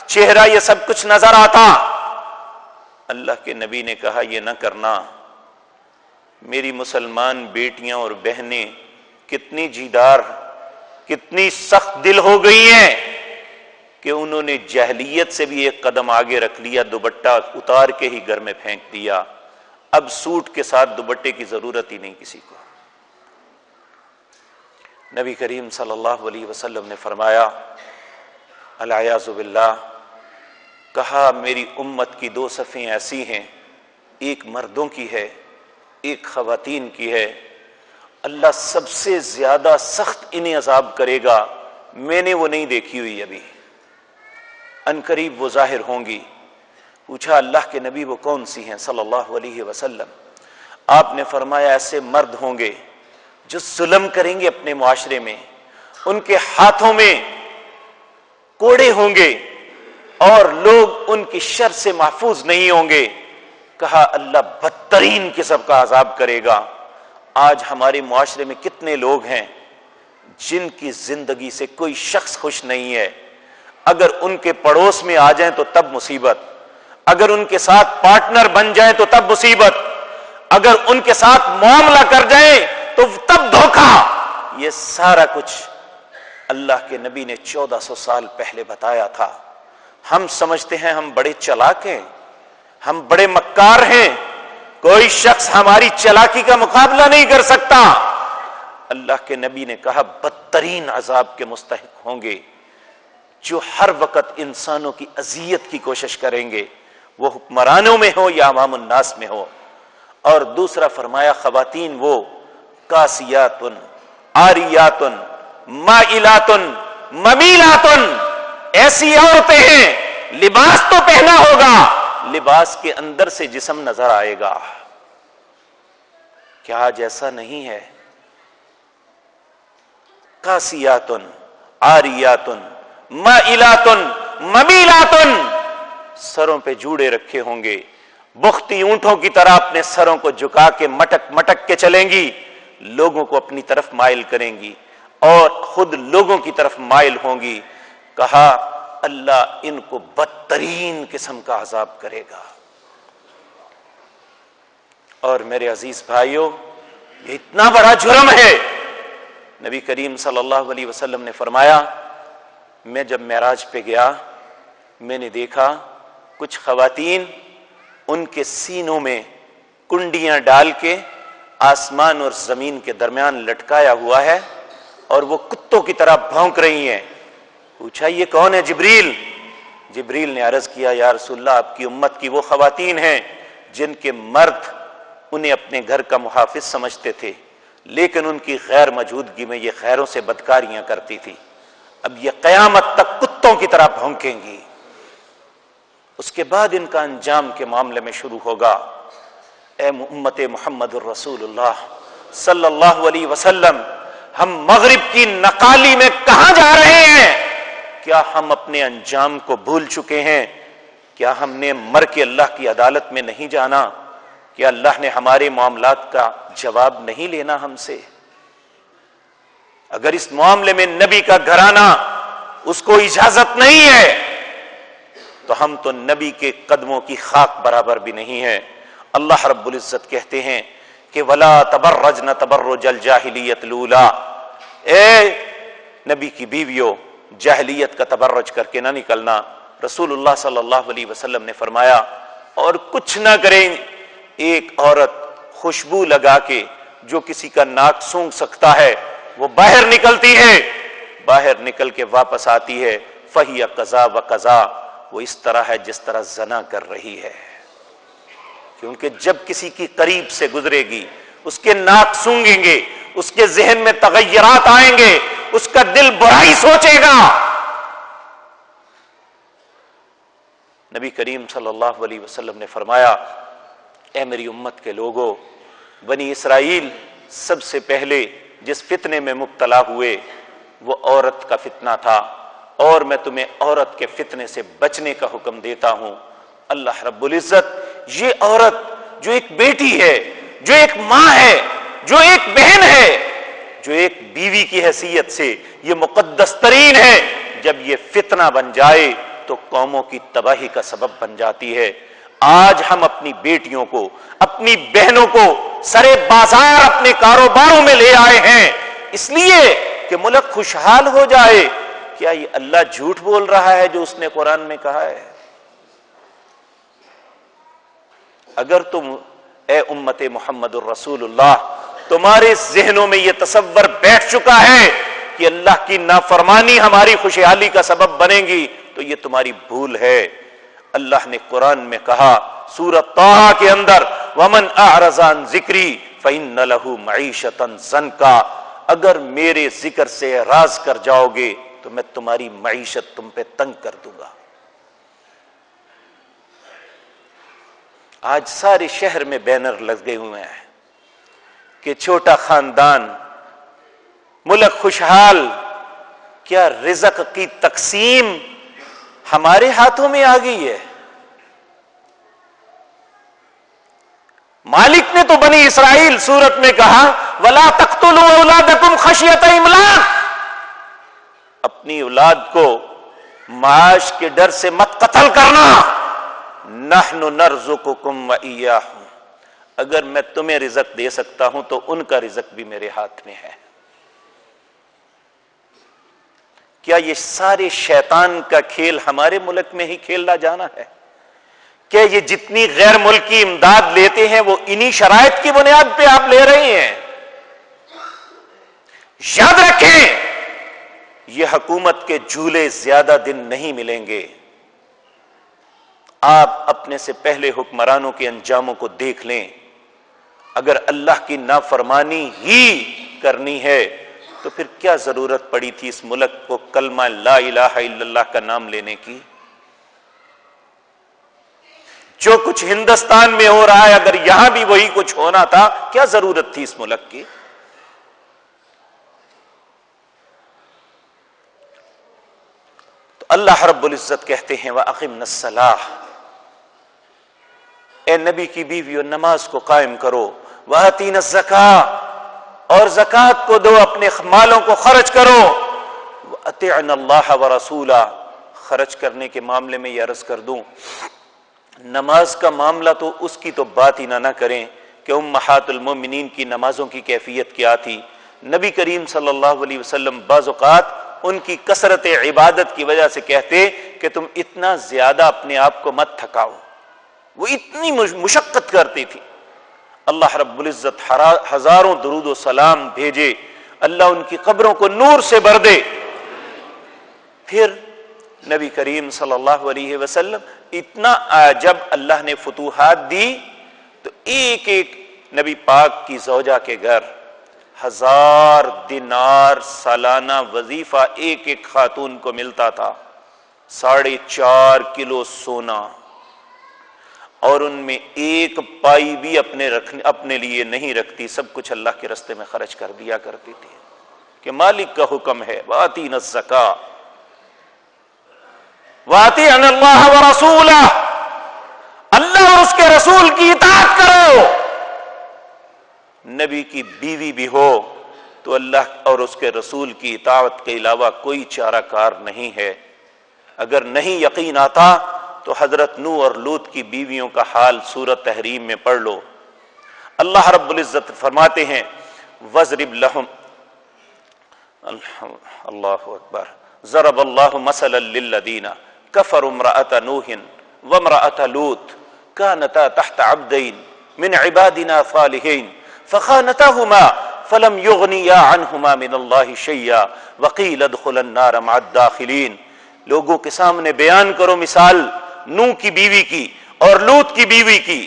چہرہ، یہ سب کچھ نظر آتا۔ اللہ کے نبی نے کہا یہ نہ کرنا۔ میری مسلمان بیٹیاں اور بہنیں کتنی جیدار، کتنی سخت دل ہو گئی ہیں کہ انہوں نے جاہلیت سے بھی ایک قدم آگے رکھ لیا، دوپٹہ اتار کے ہی گھر میں پھینک دیا۔ اب سوٹ کے ساتھ دوپٹے کی ضرورت ہی نہیں کسی کو۔ نبی کریم صلی اللہ علیہ وسلم نے فرمایا العیاذ باللہ، کہا میری امت کی دو صفیں ایسی ہیں، ایک مردوں کی ہے، ایک خواتین کی ہے۔ اللہ سب سے زیادہ سخت انہیں عذاب کرے گا، میں نے وہ نہیں دیکھی ہوئی ابھی، عنقریب وہ ظاہر ہوں گی۔ پوچھا اللہ کے نبی وہ کون سی ہیں صلی اللہ علیہ وسلم؟ آپ نے فرمایا ایسے مرد ہوں گے جو ظلم کریں گے اپنے معاشرے میں، ان کے ہاتھوں میں کوڑے ہوں گے اور لوگ ان کی شر سے محفوظ نہیں ہوں گے۔ کہا اللہ بدترین قسم کا عذاب کرے گا۔ آج ہمارے معاشرے میں کتنے لوگ ہیں جن کی زندگی سے کوئی شخص خوش نہیں ہے، اگر ان کے پڑوس میں آ جائیں تو تب مصیبت، اگر ان کے ساتھ پارٹنر بن جائیں تو تب مصیبت، اگر ان کے ساتھ معاملہ کر جائیں تو تب دھوکہ۔ یہ سارا کچھ اللہ کے نبی نے 1400 سال پہلے بتایا تھا۔ ہم سمجھتے ہیں ہم بڑے چلاک ہیں، ہم بڑے مکار ہیں، کوئی شخص ہماری چلاکی کا مقابلہ نہیں کر سکتا۔ اللہ کے نبی نے کہا بدترین عذاب کے مستحق ہوں گے جو ہر وقت انسانوں کی اذیت کی کوشش کریں گے، وہ حکمرانوں میں ہو یا عوام الناس میں ہو۔ اور دوسرا فرمایا خواتین وہ کاسیاتن عاریاتن مائلاتن ممیلاتن، ایسی عورتیں ہیں لباس تو پہنا ہوگا، لباس کے اندر سے جسم نظر آئے گا۔ کیا آج ایسا نہیں ہے؟ کاسیاتن عاریاتن مائلاتن ممیلاتن، سروں پہ جوڑے رکھے ہوں گے، بختی اونٹوں کی طرح اپنے سروں کو جھکا کے مٹک مٹک کے چلیں گی، لوگوں کو اپنی طرف مائل کریں گی اور خود لوگوں کی طرف مائل ہوں گی۔ کہا اللہ ان کو بدترین قسم کا عذاب کرے گا۔ اور میرے عزیز بھائیوں، یہ اتنا بڑا جرم ہے۔ نبی کریم صلی اللہ علیہ وسلم نے فرمایا میں جب معراج پہ گیا، میں نے دیکھا کچھ خواتین ان کے سینوں میں کنڈیاں ڈال کے آسمان اور زمین کے درمیان لٹکایا ہوا ہے اور وہ کتوں کی طرح بھونک رہی ہیں۔ پوچھا یہ کون ہے؟ جبریل۔ جبریل نے عرض کیا یا رسول اللہ، آپ کی امت کی وہ خواتین ہیں جن کے مرد انہیں اپنے گھر کا محافظ سمجھتے تھے، لیکن ان کی غیر موجودگی میں یہ خیروں سے بدکاریاں کرتی تھی، اب یہ قیامت تک کتوں کی طرح بھونکیں گی۔ اس کے بعد ان کا انجام کے معاملے میں شروع ہوگا۔ اے امت محمد الرسول اللہ صلی اللہ علیہ وسلم، ہم مغرب کی نقالی میں کہاں جا رہے ہیں؟ کیا ہم اپنے انجام کو بھول چکے ہیں؟ کیا ہم نے مر کے اللہ کی عدالت میں نہیں جانا؟ کیا اللہ نے ہمارے معاملات کا جواب نہیں لینا ہم سے؟ اگر اس معاملے میں نبی کا گھرانہ اس کو اجازت نہیں ہے تو ہم تو نبی کے قدموں کی خاک برابر بھی نہیں ہے۔ اللہ رب العزت کہتے ہیں کہ وَلَا تَبَرَّجْنَ تَبَرُّجَ الْجَاهِلِيَّةِ الْأُولَىٰ، اے نبی کی بیویوں جاہلیت کا تبرج کر کے نہ نکلنا۔ رسول اللہ صلی اللہ علیہ وسلم نے فرمایا اور کچھ نہ کریں، ایک عورت خوشبو لگا کے جو کسی کا ناک سونگھ سکتا ہے وہ باہر نکلتی ہے، باہر نکل کے واپس آتی ہے، فَهِيَ قَضَا وَقَضَا، وہ اس طرح ہے جس طرح زنا کر رہی ہے، کیونکہ جب کسی کی قریب سے گزرے گی، اس کے ناک سونگیں گے، اس کے ذہن میں تغیرات آئیں گے، اس کا دل برائی سوچے گا۔ نبی کریم صلی اللہ علیہ وسلم نے فرمایا، اے میری امت کے لوگوں، بنی اسرائیل سب سے پہلے جس فتنے میں مبتلا ہوئے وہ عورت کا فتنہ تھا، اور میں تمہیں عورت کے فتنے سے بچنے کا حکم دیتا ہوں۔ اللہ رب العزت یہ عورت جو ایک بیٹی ہے، جو ایک ماں ہے، جو ایک بہن ہے، جو ایک بیوی کی حیثیت سے یہ مقدس ترین ہے، جب یہ فتنہ بن جائے تو قوموں کی تباہی کا سبب بن جاتی ہے۔ آج ہم اپنی بیٹیوں کو، اپنی بہنوں کو سرے بازار اپنے کاروباروں میں لے آئے ہیں، اس لیے کہ ملک خوشحال ہو جائے۔ کیا یہ اللہ جھوٹ بول رہا ہے جو اس نے قرآن میں کہا ہے؟ اگر تم اے امت محمد الرسول اللہ تمہارے ذہنوں میں یہ تصور بیٹھ چکا ہے کہ اللہ کی نافرمانی ہماری خوشحالی کا سبب بنے گی تو یہ تمہاری بھول ہے۔ اللہ نے قرآن میں کہا سورۃ طٰہٰ کے اندر وَمَنْ أَعْرَضَ عَنْ ذِكْرِي فَإِنَّ لَهُ مَعِيشَةً ضَنْكًا، اگر میرے ذکر سے اعراض کر جاؤ گے تو میں تمہاری معیشت تم پہ تنگ کر دوں گا۔ آج سارے شہر میں بینر لگے ہوئے ہیں کہ چھوٹا خاندان، ملک خوشحال۔ کیا رزق کی تقسیم ہمارے ہاتھوں میں آ گئی ہے؟ مالک نے تو بنی اسرائیل سورت میں کہا وَلَا تَقْتُلُوا أَوْلَادَكُمْ خَشْيَةَ إِمْلَاقٍ، اپنی اولاد کو معاش کے ڈر سے مت قتل کرنا۔ نَحْنُ نَرْزُقُكُمْ وَإِيَّاهُمْ، اگر میں تمہیں رزق دے سکتا ہوں تو ان کا رزق بھی میرے ہاتھ میں ہے۔ کیا یہ سارے شیطان کا کھیل ہمارے ملک میں ہی کھیلا جانا ہے؟ کہ یہ جتنی غیر ملکی امداد لیتے ہیں وہ انہی شرائط کی بنیاد پہ آپ لے رہے ہیں؟ یاد رکھیں یہ حکومت کے جھولے زیادہ دن نہیں ملیں گے۔ آپ اپنے سے پہلے حکمرانوں کے انجاموں کو دیکھ لیں۔ اگر اللہ کی نافرمانی ہی کرنی ہے تو پھر کیا ضرورت پڑی تھی اس ملک کو کلمہ لا الہ الا اللہ کا نام لینے کی؟ جو کچھ ہندوستان میں ہو رہا ہے اگر یہاں بھی وہی کچھ ہونا تھا کیا ضرورت تھی اس ملک کی؟ تو اللہ رب العزت کہتے ہیں وَأَقِمْنَا الصَّلَاةَ، اے نبی کی بیویوں نماز کو قائم کرو، وَآتِينَا الزَّكَاةَ، اور زکوٰۃ کو دو، اپنے مالوں کو خرچ کرو، وَأَطِعْنَا اللَّهَ وَرَسُولَهُ، خرچ کرنے کے معاملے میں یہ عرض کر دوں نماز کا معاملہ تو اس کی تو بات ہی نہ کریں کہ امہات المومنین کی نمازوں کی کیفیت کیا تھی۔ نبی کریم صلی اللہ علیہ وسلم بعض اوقات ان کی کثرت عبادت کی وجہ سے کہتے کہ تم اتنا زیادہ اپنے آپ کو مت تھکاؤ، وہ اتنی مشقت کرتی تھی۔ اللہ رب العزت ہزاروں درود و سلام بھیجے، اللہ ان کی قبروں کو نور سے بھر دے۔ پھر نبی کریم صلی اللہ علیہ وسلم اتنا جب اللہ نے فتوحات دی تو ایک ایک نبی پاک کی زوجہ کے گھر 1000 دینار سالانہ وظیفہ ایک ایک خاتون کو ملتا تھا، 4.5 کلو سونا، اور ان میں ایک پائی بھی اپنے لیے نہیں رکھتی، سب کچھ اللہ کے راستے میں خرچ کر دیا کرتی تھی کہ مالک کا حکم ہے وَآتِينَا الزَّكَاةَ وَآتِعْنَا اللَّهَ وَرَسُولَهُ، اللہ اور اس کے رسول کی اطاعت کرو۔ نبی کی بیوی بھی ہو تو اللہ اور اس کے رسول کی اطاعت کے علاوہ کوئی چارہ کار نہیں ہے۔ اگر نہیں یقین آتا تو حضرت نوح اور لوط کی بیویوں کا حال سورۃ تحریم میں پڑھ لو۔ اللہ رب العزت فرماتے ہیں وَاضْرِبْ لَهُمْ اللہ اکبر ضرب اللہ مثلا للذین كفروا امرأة نوح وامرأة لوط كانتا تحت عبدين من عبادنا صالحين فخانتاهما فلم يغنيا عنهما من الله شيئا وقيل ادخلا النار مع الداخلين۔ لوگوں کے سامنے بیان کرو مثال نوح کی بیوی کی اور لوط کی بیوی کی۔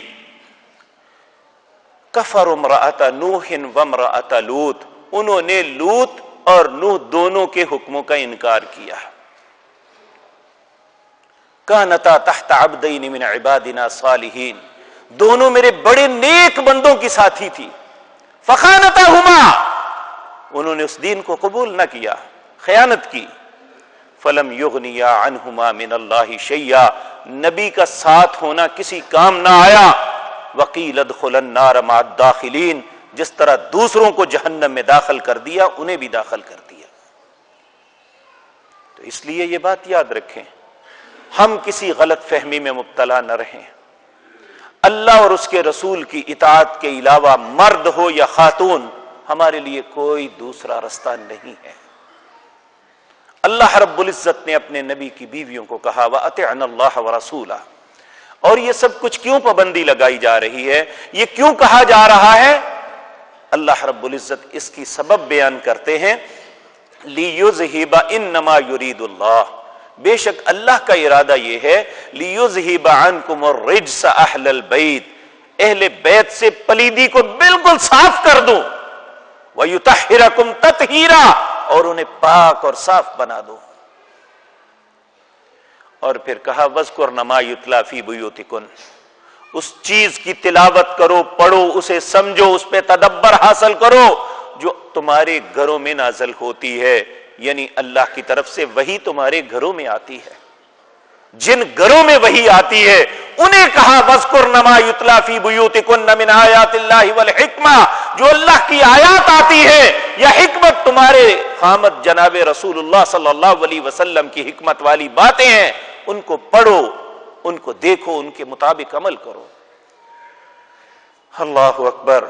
کفر امرأة نوح وامرأة لوط، انہوں نے لوط اور نوح دونوں کے حکموں کا انکار کیا. کانتا تحت عبدین من عبادنا صالحین، دونوں میرے بڑے نیک بندوں کی ساتھی تھی. فخانتاہما، انہوں نے اس دین کو قبول نہ کیا، خیانت کی. فلم یغنیا عنہما من اللہ شیئا، نبی کا ساتھ ہونا کسی کام نہ آیا. وقیل ادخلا النار مع الداخلین، جس طرح دوسروں کو جہنم میں داخل کر دیا انہیں بھی داخل کر دیا. تو اس لیے یہ بات یاد رکھیں، ہم کسی غلط فہمی میں مبتلا نہ رہیں. اللہ اور اس کے رسول کی اطاعت کے علاوہ مرد ہو یا خاتون ہمارے لیے کوئی دوسرا رستہ نہیں ہے. اللہ رب العزت نے اپنے نبی کی بیویوں کو کہا وَأَطِعْنَ اللَّهَ وَرَسُولَهُ. اور یہ سب کچھ کیوں پابندی لگائی جا رہی ہے، یہ کیوں کہا جا رہا ہے؟ اللہ رب العزت اس کی سبب بیان کرتے ہیں لِيُذْهِبَ إِنَّمَا يُرِيدُ اللَّهُ، بے شک اللہ کا ارادہ یہ ہے لِيُذْهِبَ عَنْكُمُ الرِّجْسَ أَهْلَ الْبَيْتِ، اہل بیت سے پلیدی کو بالکل صاف کر دو. وَيُطَهِّرَكُمْ تَطْهِيرًا، اور انہیں پاک اور صاف بنا دو. اور پھر کہا وَاذْكُرْنَ مَا يُتْلَى فِي بُيُوتِكُنَّ، اس چیز کی تلاوت کرو، پڑھو، اسے سمجھو، اس پہ تدبر حاصل کرو جو تمہارے گھروں میں نازل ہوتی ہے. یعنی اللہ کی طرف سے وحی تمہارے گھروں میں آتی ہے. جن گھروں میں وحی آتی ہے انہیں کہا وَاذْكُرْنَ مَا يُتْلَى فِي بُيُوتِكُنَّ مِنْ آيَاتِ اللَّهِ وَالْحِكْمَةِ، جو اللہ کی آیات آتی ہے یا حکمت تمہارے خامد جناب رسول اللہ صلی اللہ علیہ وسلم کی حکمت والی باتیں ہیں، ان کو پڑھو، ان کو دیکھو، ان کے مطابق عمل کرو. اللہ اکبر.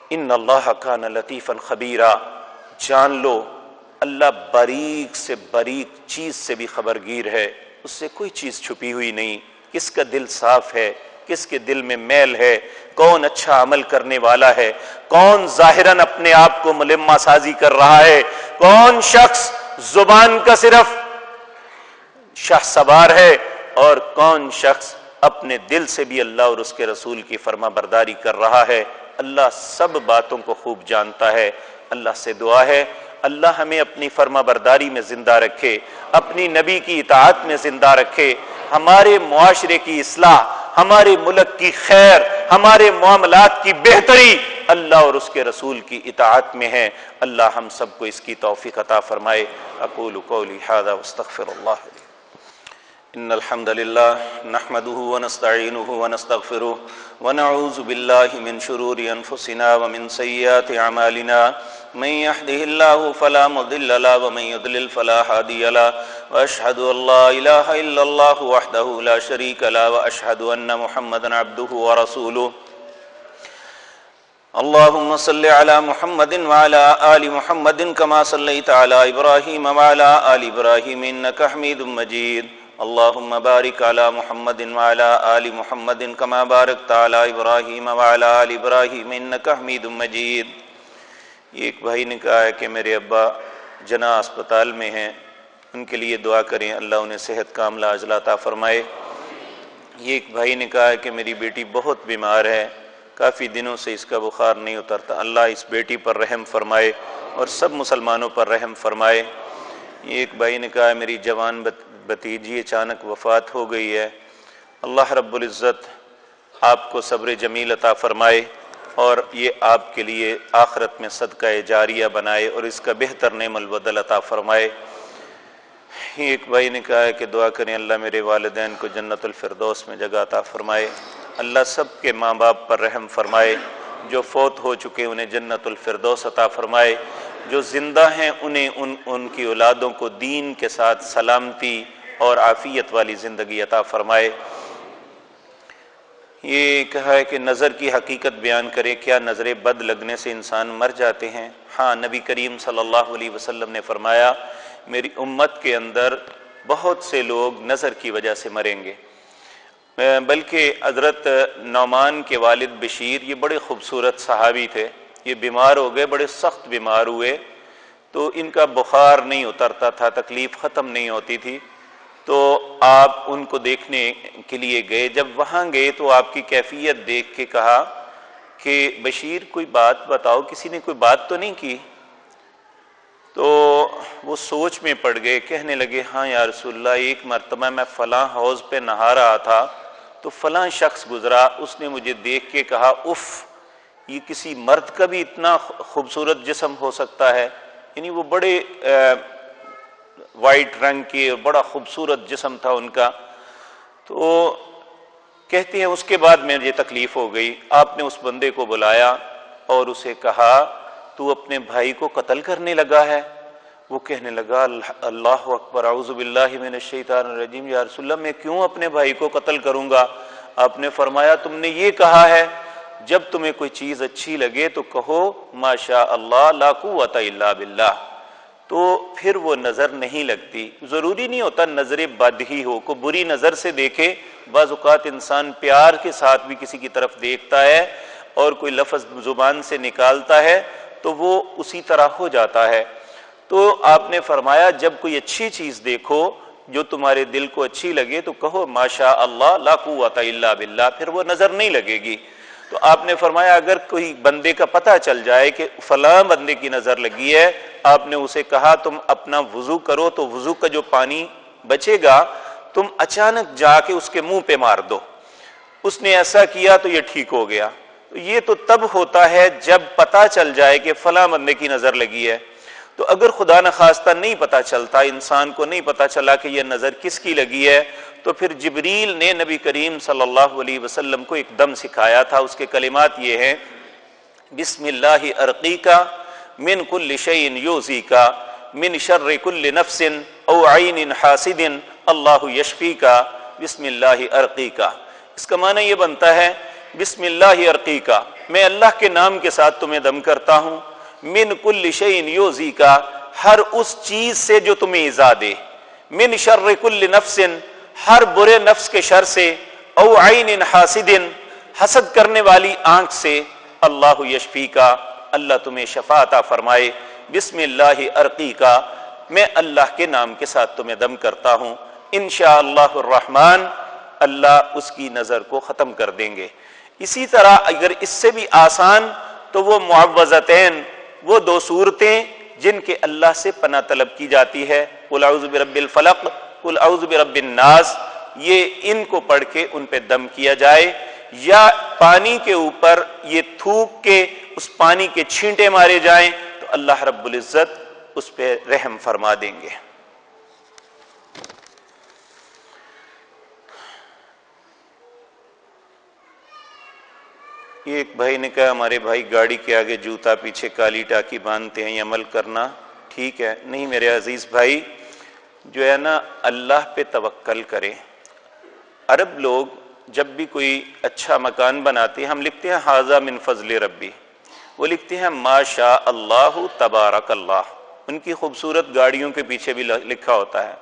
ان اللہ کان لطیفا خبیرا، جان لو اللہ باریک سے باریک چیز سے بھی خبرگیر ہے، اس سے کوئی چیز چھپی ہوئی نہیں. کس کا دل صاف ہے، کس کے دل میں میل ہے، کون اچھا عمل کرنے والا ہے، کون ظاہراً اپنے آپ کو ملمہ سازی کر رہا ہے، کون شخص زبان کا صرف شاہ سوار ہے، اور کون شخص اپنے دل سے بھی اللہ اور اس کے رسول کی فرما برداری کر رہا ہے. اللہ سب باتوں کو خوب جانتا ہے. اللہ سے دعا ہے اللہ ہمیں اپنی فرما برداری میں زندہ رکھے، اپنی نبی کی اطاعت میں زندہ رکھے. ہمارے معاشرے کی اصلاح، ہمارے ملک کی خیر، ہمارے معاملات کی بہتری اللہ اور اس کے رسول کی اطاعت میں ہے. اللہ ہم سب کو اس کی توفیق عطا فرمائے. اقول قولی ھذا واستغفر اللہ لي. ان الحمد لله نحمده ونستعينه ونستغفره ونعوذ بالله من شرور انفسنا ومن سيئات اعمالنا، من يهده الله فلا مضل له ومن يضلل فلا هادي له، واشهد ان لا اله الا الله وحده لا شريك له، واشهد ان محمدا عبده ورسوله. اللهم صل على محمد وعلى آل محمد كما صليت على إبراهيم وعلى آل إبراهيم إنك حميد مجيد. اللهم بارك على محمد وعلى آل محمد كما باركت على إبراهيم وعلى آل إبراهيم إنك حميد مجيد. ایک بھائی نے کہا ہے کہ میرے ابا جنا اسپتال میں ہیں، ان کے لیے دعا کریں، اللہ انہیں صحت کاملہ عاجلہ عطا فرمائے. یہ ایک بھائی نے کہا ہے کہ میری بیٹی بہت بیمار ہے، کافی دنوں سے اس کا بخار نہیں اترتا، اللہ اس بیٹی پر رحم فرمائے اور سب مسلمانوں پر رحم فرمائے. یہ ایک بھائی نے کہا ہے میری جوان بھتیجی اچانک وفات ہو گئی ہے، اللہ رب العزت آپ کو صبر جمیل عطا فرمائے اور یہ آپ کے لیے آخرت میں صدقہ جاریہ بنائے اور اس کا بہتر نعم البدل عطا فرمائے. ایک بھائی نے کہا ہے کہ دعا کریں اللہ میرے والدین کو جنت الفردوس میں جگہ عطا فرمائے، اللہ سب کے ماں باپ پر رحم فرمائے، جو فوت ہو چکے انہیں جنت الفردوس عطا فرمائے، جو زندہ ہیں انہیں ان کی اولادوں کو دین کے ساتھ سلامتی اور عافیت والی زندگی عطا فرمائے. یہ کہا ہے کہ نظر کی حقیقت بیان کرے، کیا نظر بد لگنے سے انسان مر جاتے ہیں؟ ہاں، نبی کریم صلی اللہ علیہ وسلم نے فرمایا میری امت کے اندر بہت سے لوگ نظر کی وجہ سے مریں گے. بلکہ حضرت نعمان کے والد بشیر یہ بڑے خوبصورت صحابی تھے، یہ بیمار ہو گئے، بڑے سخت بیمار ہوئے، تو ان کا بخار نہیں اترتا تھا، تکلیف ختم نہیں ہوتی تھی. تو آپ ان کو دیکھنے کے لیے گئے، جب وہاں گئے تو آپ کی کیفیت دیکھ کے کہا کہ بشیر کوئی بات بتاؤ، کسی نے کوئی بات تو نہیں کی؟ تو وہ سوچ میں پڑ گئے، کہنے لگے ہاں یا رسول اللہ، ایک مرتبہ میں فلاں حوض پہ نہا رہا تھا تو فلاں شخص گزرا، اس نے مجھے دیکھ کے کہا اف، یہ کسی مرد کا بھی اتنا خوبصورت جسم ہو سکتا ہے؟ یعنی وہ بڑے وائٹ رنگ کے، بڑا خوبصورت جسم تھا ان کا۔ تو کہتے ہیں اس کے بعد مجھے تکلیف ہو گئی، آپ نے اس بندے کو بلایا اور اسے کہا تو اپنے بھائی کو قتل کرنے لگا ہے؟ وہ کہنے لگا اللہ اکبر، اعوذ باللہ من الشیطان الرجیم، یا رسول اللہ میں کیوں اپنے بھائی کو قتل کروں گا؟ آپ نے فرمایا تم نے یہ کہا ہے جب تمہیں کوئی چیز اچھی لگے تو کہو ما شاء اللہ لا قوت الا باللہ، تو پھر وہ نظر نہیں لگتی۔ ضروری نہیں ہوتا نظر بد ہی ہو، کو بری نظر سے دیکھے، بعض اوقات انسان پیار کے ساتھ بھی کسی کی طرف دیکھتا ہے اور کوئی لفظ زبان سے نکالتا ہے تو وہ اسی طرح ہو جاتا ہے۔ تو آپ نے فرمایا جب کوئی اچھی چیز دیکھو جو تمہارے دل کو اچھی لگے تو کہو ما شاء اللہ لا قوت الا باللہ، پھر وہ نظر نہیں لگے گی۔ تو آپ نے فرمایا اگر کوئی بندے کا پتہ چل جائے کہ فلاں بندے کی نظر لگی ہے، آپ نے اسے کہا تم اپنا وضو کرو تو وضو کا جو پانی بچے گا تم اچانک جا کے اس کے منہ پہ مار دو۔ اس نے ایسا کیا تو یہ ٹھیک ہو گیا۔ یہ تو تب ہوتا ہے جب پتہ چل جائے کہ فلاں بندے کی نظر لگی ہے۔ تو اگر خدا نخواستہ نہیں پتہ چلتا، انسان کو نہیں پتہ چلا کہ یہ نظر کس کی لگی ہے، تو پھر جبریل نے نبی کریم صلی اللہ علیہ وسلم کو ایک دم سکھایا تھا۔ اس کے کلمات یہ ہیں بسم اللہ ارقیکا من کل شیء یؤذیکا من شر کل نفس او عین حاسد اللہ یشفیکا بسم اللہ ارقیکا۔ اس کا معنی یہ بنتا ہے بسم اللہ ارقیکا، میں اللہ کے نام کے ساتھ تمہیں دم کرتا ہوں، من کل شیء یؤذیکا، ہر اس چیز سے جو تمہیں ایذا دے، من شر کل نفس، ہر برے نفس کے شر سے، او عین حاسد، حسد کرنے والی آنکھ سے، اللہ یشفیکا، اللہ تمہیں شفا عطا فرمائے، بسم اللہ ارقیکا، میں اللہ کے نام کے ساتھ تمہیں دم کرتا ہوں، انشاءاللہ الرحمن، اللہ اس کی نظر کو ختم کر دیں گے۔ اسی طرح اگر اس سے بھی آسان تو وہ معوذتین، وہ دو صورتیں جن کے اللہ سے پناہ طلب کی جاتی ہے، قل اعوذ برب الفلق، قل اعوذ برب الناس، یہ ان کو پڑھ کے ان پہ دم کیا جائے، یا پانی کے اوپر یہ تھوک کے اس پانی کے چھینٹے مارے جائیں تو اللہ رب العزت اس پہ رحم فرما دیں گے۔ یہ ایک بھائی نے کہا ہمارے بھائی گاڑی کے آگے جوتا پیچھے کالی ٹاکی باندھتے ہیں، یہ عمل کرنا ٹھیک ہے؟ نہیں میرے عزیز بھائی، جو ہے نا اللہ پہ توکل کریں۔ عرب لوگ جب بھی کوئی اچھا مکان بناتے ہیں، ہم لکھتے ہیں ھذا من فضل ربی، وہ لکھتے ہیں ما شاء اللہ تبارک اللہ، ان کی خوبصورت گاڑیوں کے پیچھے بھی لکھا ہوتا ہے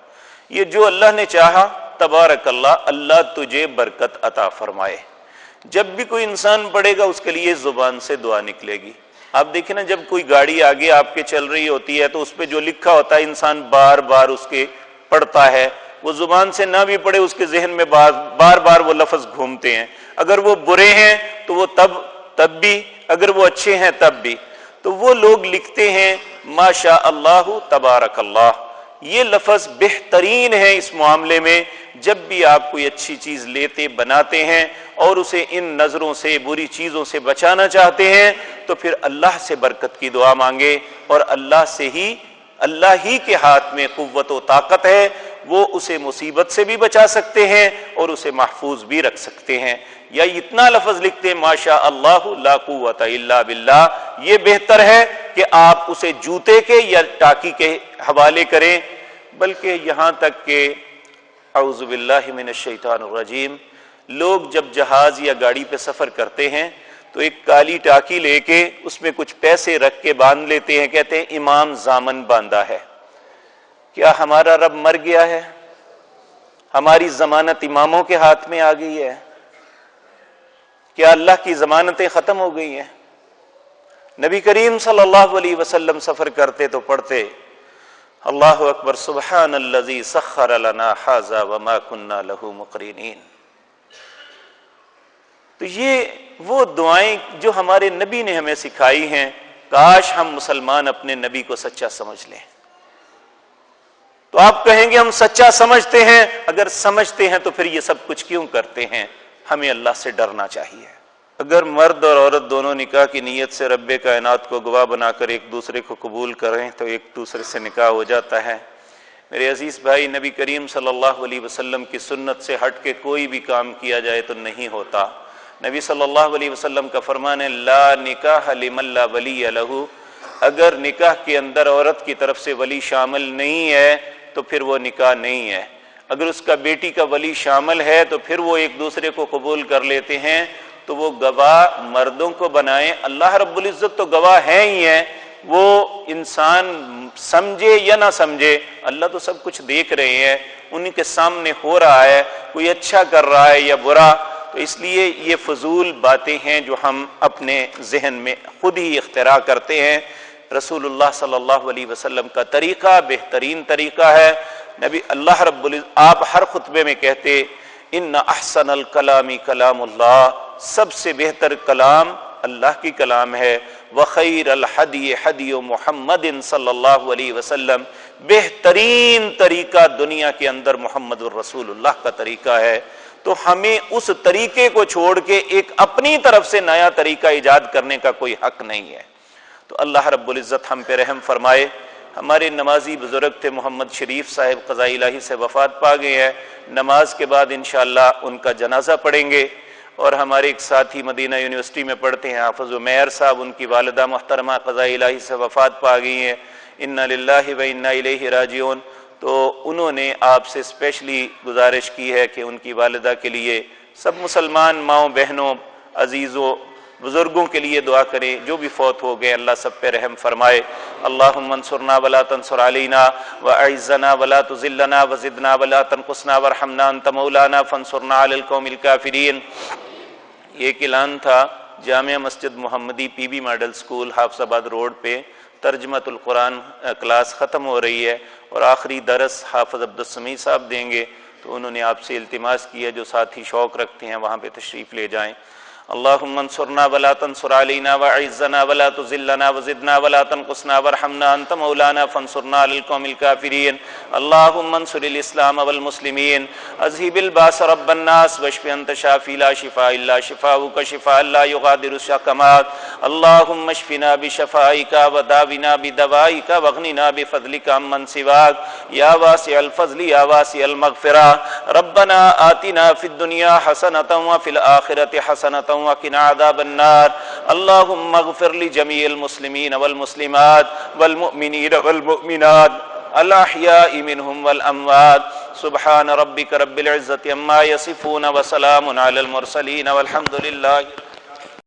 یہ جو اللہ نے چاہا تبارک اللہ، اللہ تجھے برکت عطا فرمائے۔ جب بھی کوئی انسان پڑھے گا اس کے لیے زبان سے دعا نکلے گی۔ آپ دیکھیں نا جب کوئی گاڑی آگے آپ کے چل رہی ہوتی ہے تو اس پہ جو لکھا ہوتا ہے انسان بار بار اس کے پڑھتا ہے، وہ زبان سے نہ بھی پڑھے اس کے ذہن میں بار بار وہ لفظ گھومتے ہیں، اگر وہ برے ہیں تو وہ تب بھی، اگر وہ اچھے ہیں تب بھی۔ تو وہ لوگ لکھتے ہیں ما شاء اللہ تبارک اللہ، یہ لفظ بہترین ہے اس معاملے میں۔ جب بھی آپ کوئی اچھی چیز لیتے بناتے ہیں اور اسے ان نظروں سے بری چیزوں سے بچانا چاہتے ہیں تو پھر اللہ سے برکت کی دعا مانگے، اور اللہ ہی کے ہاتھ میں قوت و طاقت ہے، وہ اسے مصیبت سے بھی بچا سکتے ہیں اور اسے محفوظ بھی رکھ سکتے ہیں۔ یا اتنا لفظ لکھتے ہیں ما شاء اللہ لا قوت الا باللہ، یہ بہتر ہے کہ آپ اسے جوتے کے یا ٹاکی کے حوالے کریں۔ بلکہ یہاں تک کہ اعوذ باللہ من الشیطان الرجیم، لوگ جب جہاز یا گاڑی پہ سفر کرتے ہیں تو ایک کالی ٹاکی لے کے اس میں کچھ پیسے رکھ کے باندھ لیتے ہیں، کہتے ہیں امام ضامن باندھا ہے۔ کیا ہمارا رب مر گیا ہے؟ ہماری ضمانت اماموں کے ہاتھ میں آ گئی ہے؟ کیا اللہ کی ضمانتیں ختم ہو گئی ہیں؟ نبی کریم صلی اللہ علیہ وسلم سفر کرتے تو پڑھتے اللہ اکبر سبحان الذی سخر لنا ھذا وما كنا له مقرنین۔ تو یہ وہ دعائیں جو ہمارے نبی نے ہمیں سکھائی ہیں، کاش ہم مسلمان اپنے نبی کو سچا سمجھ لیں۔ تو آپ کہیں گے ہم سچا سمجھتے ہیں، اگر سمجھتے ہیں تو پھر یہ سب کچھ کیوں کرتے ہیں؟ ہمیں اللہ سے ڈرنا چاہیے۔ اگر مرد اور عورت دونوں نکاح کی نیت سے رب کائنات کو گواہ بنا کر ایک دوسرے کو قبول کریں تو ایک دوسرے سے نکاح ہو جاتا ہے۔ میرے عزیز بھائی، نبی کریم صلی اللہ علیہ وسلم کی سنت سے ہٹ کے کوئی بھی کام کیا جائے تو نہیں ہوتا۔ نبی صلی اللہ علیہ وسلم کا فرمان ہے لا نکاح لمن لا ولی لہ، اگر نکاح کے اندر عورت کی طرف سے ولی شامل نہیں ہے تو پھر وہ نکاح نہیں ہے۔ اگر اس کا بیٹی کا ولی شامل ہے تو پھر وہ ایک دوسرے کو قبول کر لیتے ہیں، تو وہ گواہ مردوں کو بنائیں۔ اللہ رب العزت تو گواہ ہیں ہی ہیں، وہ انسان سمجھے یا نہ سمجھے، اللہ تو سب کچھ دیکھ رہے ہیں، انہی کے سامنے ہو رہا ہے، کوئی اچھا کر رہا ہے یا برا۔ تو اس لیے یہ فضول باتیں ہیں جو ہم اپنے ذہن میں خود ہی اختراع کرتے ہیں۔ رسول اللہ صلی اللہ علیہ وسلم کا طریقہ بہترین طریقہ ہے۔ نبی اللہ رب العزت آپ ہر خطبے میں کہتے ان احسن الکلام کلام اللہ، سب سے بہتر کلام اللہ کی کلام ہے۔ وخیر الحدی حدی محمد صلی اللہ علیہ وسلم، بہترین طریقہ دنیا کے اندر محمد الرسول اللہ کا طریقہ ہے۔ تو ہمیں اس طریقے کو چھوڑ کے ایک اپنی طرف سے نیا طریقہ ایجاد کرنے کا کوئی حق نہیں ہے۔ تو اللہ رب العزت ہم پہ رحم فرمائے۔ ہمارے نمازی بزرگ تھے محمد شریف صاحب، قضاء الہی سے وفات پا گئے ہیں۔ نماز کے بعد انشاءاللہ ان کا جنازہ پڑھیں گے۔ اور ہمارے ایک ساتھی مدینہ یونیورسٹی میں پڑھتے ہیں حافظ عمیر صاحب، ان کی والدہ محترمہ قضاء الہی سے وفات پا گئی ہیں۔ انا للہ و انا الیہ راجعون۔ تو انہوں نے آپ سے اسپیشلی گزارش کی ہے کہ ان کی والدہ کے لیے سب مسلمان ماؤں بہنوں عزیزوں بزرگوں کے لیے دعا کریں، جو بھی فوت ہو گئے اللہ سب پہ رحم فرمائے۔ اللہم انصرنا ولا تنصر علینا واعزنا ولا تذلنا وزدنا ولا تنقصنا وارحمنا انت مولانا فانصرنا علی القوم الکافرین۔ یہ ایک اعلان تھا، جامعہ مسجد محمدی پی بی ماڈل سکول حافظ آباد روڈ پہ ترجمۃ القرآن کلاس ختم ہو رہی ہے اور آخری درس حافظ عبدالسمیع صاحب دیں گے، تو انہوں نے آپ سے التماس کی ہے جو ساتھی شوق رکھتے ہیں وہاں پہ تشریف لے جائیں۔ اللہم انصرنا ولا تنصر علینا واعزنا ولا تذلنا وزدنا ولا تنقصنا وارحمنا انت مولانا فانصرنا علی القوم الکافرین۔ اللہم انصر الاسلام والمسلمین، اذہب الباس رب الناس واشف انت شافی لا شفاء الا شفاؤک شفاء لا یغادر سقما۔ اللہم اشفنا بشفائک وداونا بدوائک واغننا بفضلک عمن سواک یا واسع الفضل یا واسع المغفرہ۔ ربنا آتنا فی الدنیا حسنۃ وفی الآخرۃ حسنۃ وقنا عذاب النار۔ اللهم اغفر لجميع المسلمين والمسلمات والمؤمنين والمؤمنات الأحياء منهم والأموات۔ سبحان ربك رب العزة عما يصفون وسلام على المرسلين والحمد لله